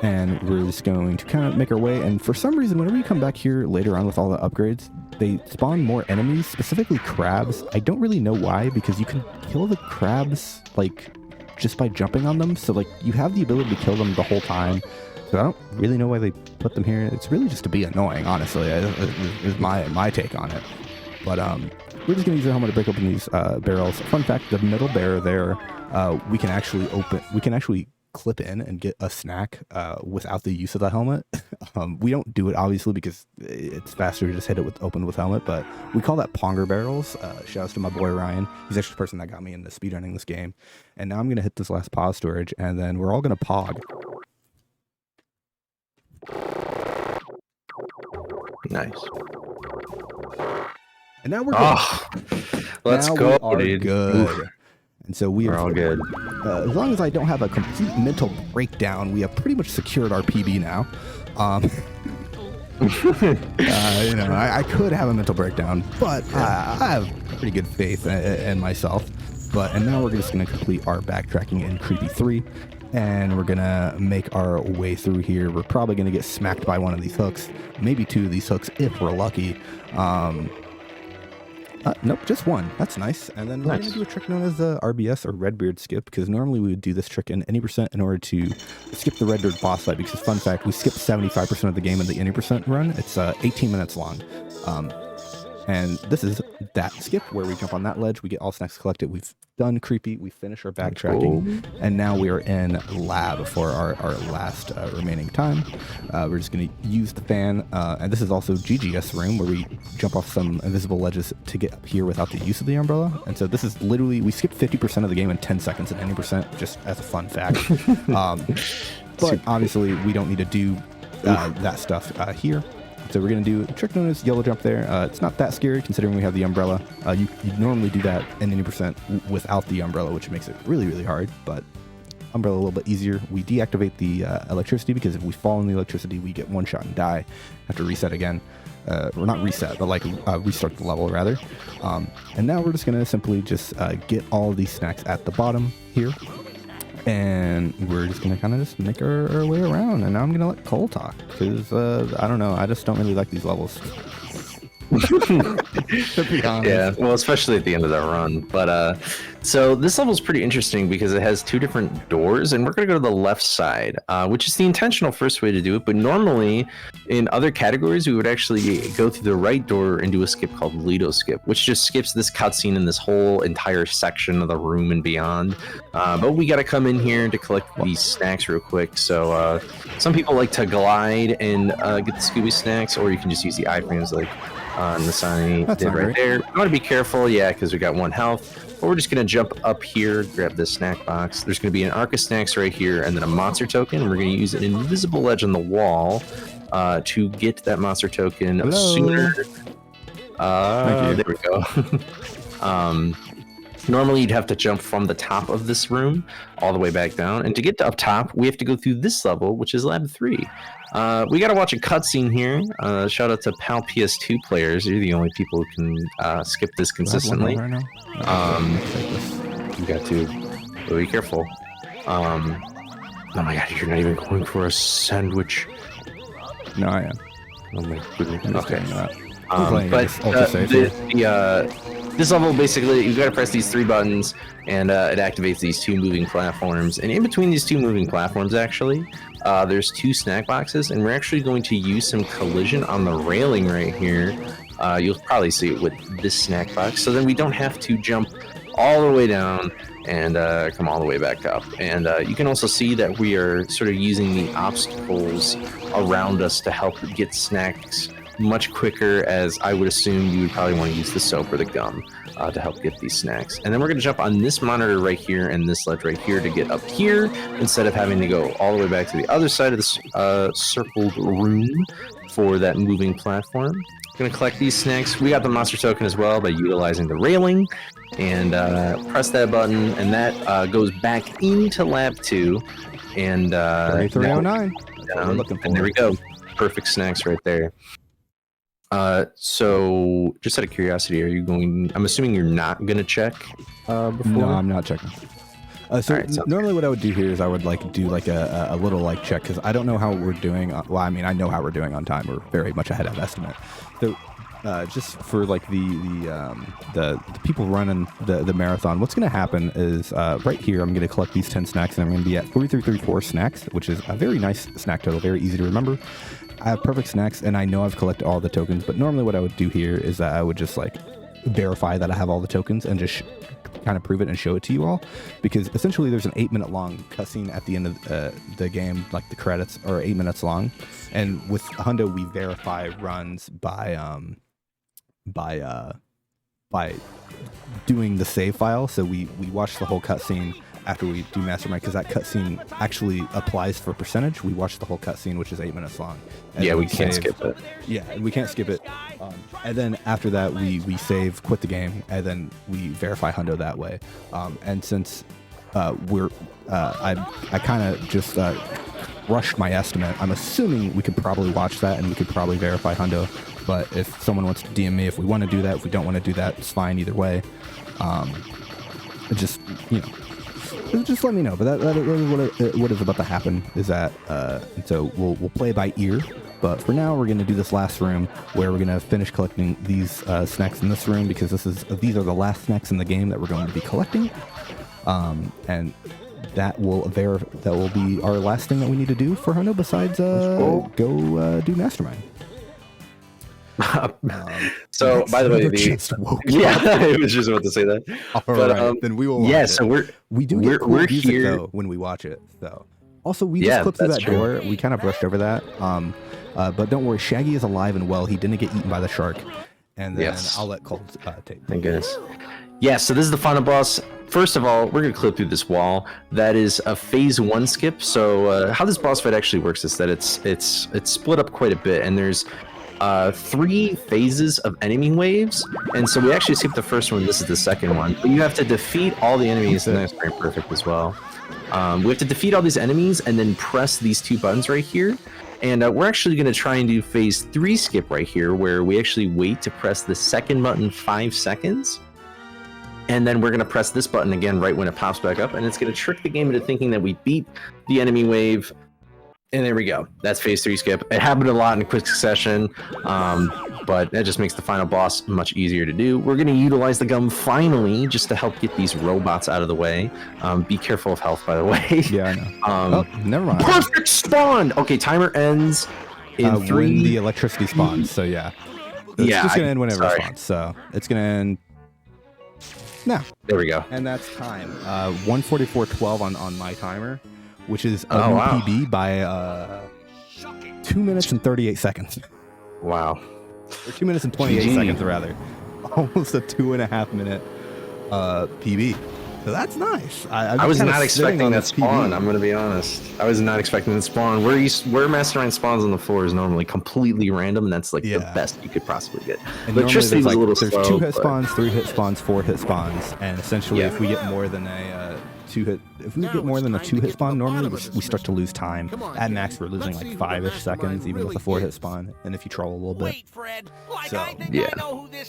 And we're just going to kind of make our way. And for some reason, whenever you come back here later on with all the upgrades, they spawn more enemies, specifically crabs. I don't really know why, because you can kill the crabs, like, just by jumping on them. So, like, you have the ability to kill them the whole time. So I don't really know why they put them here. It's really just to be annoying, honestly, is my take on it. But we're just going to use our helmet to break open these barrels. Fun fact, the middle barrel there, we can actually clip in and get a snack without the use of the helmet. We don't do it obviously because it's faster to just hit it open with helmet, but we call that ponger barrels. Shouts to my boy Ryan. He's actually the person that got me into speedrunning this game. And now I'm gonna hit this last pause storage, and then we're all gonna pog. Nice. And now we're good. Oh, let's go, dude. Good. Oof. And so we're all good. As long as I don't have a complete mental breakdown, we have pretty much secured our PB now. I could have a mental breakdown, but I have pretty good faith in myself. And now we're just going to complete our backtracking in Creepy 3, and we're going to make our way through here. We're probably going to get smacked by one of these hooks, maybe two of these hooks if we're lucky. Nope, just one. That's nice. And then we're going to do a trick known as the RBS or Redbeard skip, because normally we would do this trick in any percent in order to skip the Redbeard boss fight, because fun fact, we skipped 75% of the game in the any percent run. It's 18 minutes long. And this is that skip where we jump on that ledge, we get all snacks collected, we've done Creepy, we finish our backtracking, and now we are in lab for our last remaining time. We're just going to use the fan, and this is also GGS room where we jump off some invisible ledges to get up here without the use of the umbrella. And so this is literally, we skipped 50% of the game in 10 seconds at any percent, just as a fun fact. But obviously we don't need to do that stuff here. So we're going to do a trick known as yellow jump there. It's not that scary considering we have the umbrella. You normally do that in any percent without the umbrella, which makes it really, really hard, but umbrella a little bit easier. We deactivate the electricity, because if we fall in the electricity, we get one shot and die. Have to reset again. Or not reset, but like restart the level rather. And now we're just going to simply just get all of these snacks at the bottom here. And we're just going to kind of just make our way around. And now I'm going to let Cole talk, because, I don't know, I just don't really like these levels. To be honest. Yeah, well, especially at the end of that run. But so this level is pretty interesting because it has two different doors, and we're going to go to the left side, which is the intentional first way to do it. But normally in other categories, we would actually go through the right door and do a skip called Lido skip, which just skips this cutscene and this whole entire section of the room and beyond. But we got to come in here to collect these snacks real quick. So some people like to glide and get the Scooby snacks, or you can just use the iframes like nestani did right there. You want to be careful, yeah, because we got 1 health. But we're just going to jump up here, grab this snack box. There's going to be an arc of snacks right here, and then a monster token. We're going to use an invisible ledge on the wall to get that monster token sooner. There we go. Normally, you'd have to jump from the top of this room all the way back down. And to get to up top, we have to go through this level, which is Lab 3. We got to watch a cutscene here. Shout out to PAL PS2 players. You're the only people who can skip this consistently. Right You got to be careful. Oh my god, you're not even going for a sandwich. No, I am. Oh my goodness. Okay. This level, basically, you got to press these 3 buttons, and it activates these 2 moving platforms. And in between these 2 moving platforms, actually, there's 2 snack boxes, and we're actually going to use some collision on the railing right here. You'll probably see it with this snack box. So then we don't have to jump all the way down and come all the way back up. And you can also see that we are sort of using the obstacles around us to help get snacks much quicker, as I would assume you would probably want to use the soap or the gum to help get these snacks. And then we're going to jump on this monitor right here and this ledge right here to get up here, instead of having to go all the way back to the other side of this circled room for that moving platform. Going to collect these snacks. We got the monster token as well by utilizing the railing, and press that button, and that goes back into lab 2. And 3309. And there we go. Perfect snacks right there. So just out of curiosity, are you going? I'm assuming you're not going to check before. No, I'm not checking. So Alright, normally what I would do here is I would like do like a little like check, because I don't know how we're doing. Well, I mean, I know how we're doing on time. We're very much ahead of estimate. So just for like the people running the marathon, what's going to happen is right here I'm going to collect these 10 snacks, and I'm going to be at 4334 snacks, which is a very nice snack total, very easy to remember. I have perfect snacks, and I know I've collected all the tokens, but normally what I would do here is that I would just like verify that I have all the tokens and just kind of prove it and show it to you all, because essentially there's an 8-minute long cutscene at the end of the game, like the credits are 8 minutes long, and with Hundo we verify runs by doing the save file. So we watch the whole cutscene after we do mastermind, because that cutscene actually applies for percentage. We watch the whole cutscene, which is 8 minutes long. Yeah, we can't skip it. Yeah, we can't skip it. And then after that, we save, quit the game, and then we verify Hundo that way. And since I kind of just rushed my estimate, I'm assuming we could probably watch that and we could probably verify Hundo. But if someone wants to DM me, if we want to do that, if we don't want to do that, it's fine either way. Just, you know, just let me know. But that is what is about to happen is that, so we'll play by ear. But for now, we're going to do this last room where we're going to finish collecting these snacks in this room, because these are the last snacks in the game that we're going to be collecting. And that will be our last thing that we need to do for Hundo, besides go do Mastermind. So by the way, I was just about to say that. Right, then we will watch it. So we do get cool music here though when we watch it. So also we just clipped through that door. We kind of brushed over that. But don't worry, Shaggy is alive and well. He didn't get eaten by the shark. And then I'll let Cole take. Thank goodness. Yeah, so this is the final boss. First of all, we're going to clip through this wall. That is a phase 1 skip. So how this boss fight actually works is that it's split up quite a bit, and there's 3 phases of enemy waves, and so we actually skipped the first one. This is the second one, but you have to defeat all the enemies, and that's very perfect as well. We have to defeat all these enemies and then press these 2 buttons right here, and we're actually going to try and do phase 3 skip right here, where we actually wait to press the second button 5 seconds, and then we're going to press this button again right when it pops back up, and it's going to trick the game into thinking that we beat the enemy wave. And there we go. That's phase 3 skip. It happened a lot in quick succession, but that just makes the final boss much easier to do. We're going to utilize the gum finally, just to help get these robots out of the way. Be careful of health, by the way. Yeah, I know. Never mind. Perfect spawn! Okay, timer ends in 3. When the electricity spawns, so yeah. It's just going to end whenever it spawns, so it's going to end now. There we go. And that's time. 1:44:12 on my timer, which is a new PB by 2 minutes and 38 seconds. Wow. Or 2 minutes and 28 seconds, rather. Almost a 2.5 minute PB. So that's nice. I was not expecting that spawn, I'm going to be honest. I was not expecting that spawn. Where Mastermind spawns on the floor is normally completely random, and that's like the best you could possibly get. And electricity was a little slow. There's 2 hit spawns, 3 hit spawns, 4 hit spawns, and essentially if we get more than a 2-hit spawn, normally we start to lose time. At max, we're losing like 5-ish seconds, even with a 4-hit spawn, and if you troll a little bit. So yeah,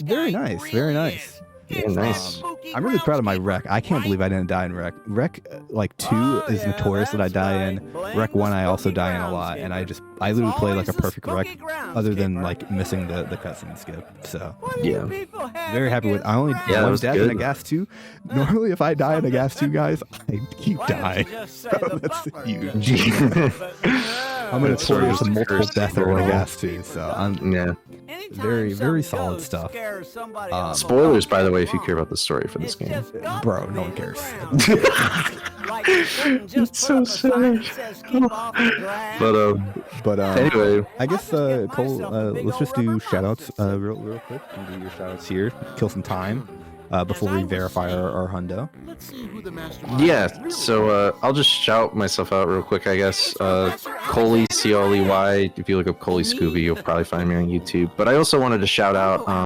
very nice, very nice. Yeah, nice. I'm really proud of my rec. I can't believe I didn't die in rec. Rec like 2 is notorious that I die in. Rec 1 I also die in a lot, and I literally play like a perfect rec, other than like missing the cutscene skip. So yeah, very happy with. I only one death in a gas 2. Normally, if I die in a gas 2, guys, I keep dying. So that's huge. I'm gonna notorious multiple death in a gas 2. So I'm very solid stuff. Spoilers, by the way, if you care about the story for this game. Bro, no one cares. It's so sad. But anyway, I guess Cole, let's just do shoutouts real quick. And do your shoutouts here. Kill some time before we verify our hundo. yeah. So I'll just shout myself out real quick, I guess. Coley, Coley. If you look up Coley Scooby, you'll probably find me on YouTube. But I also wanted to shout out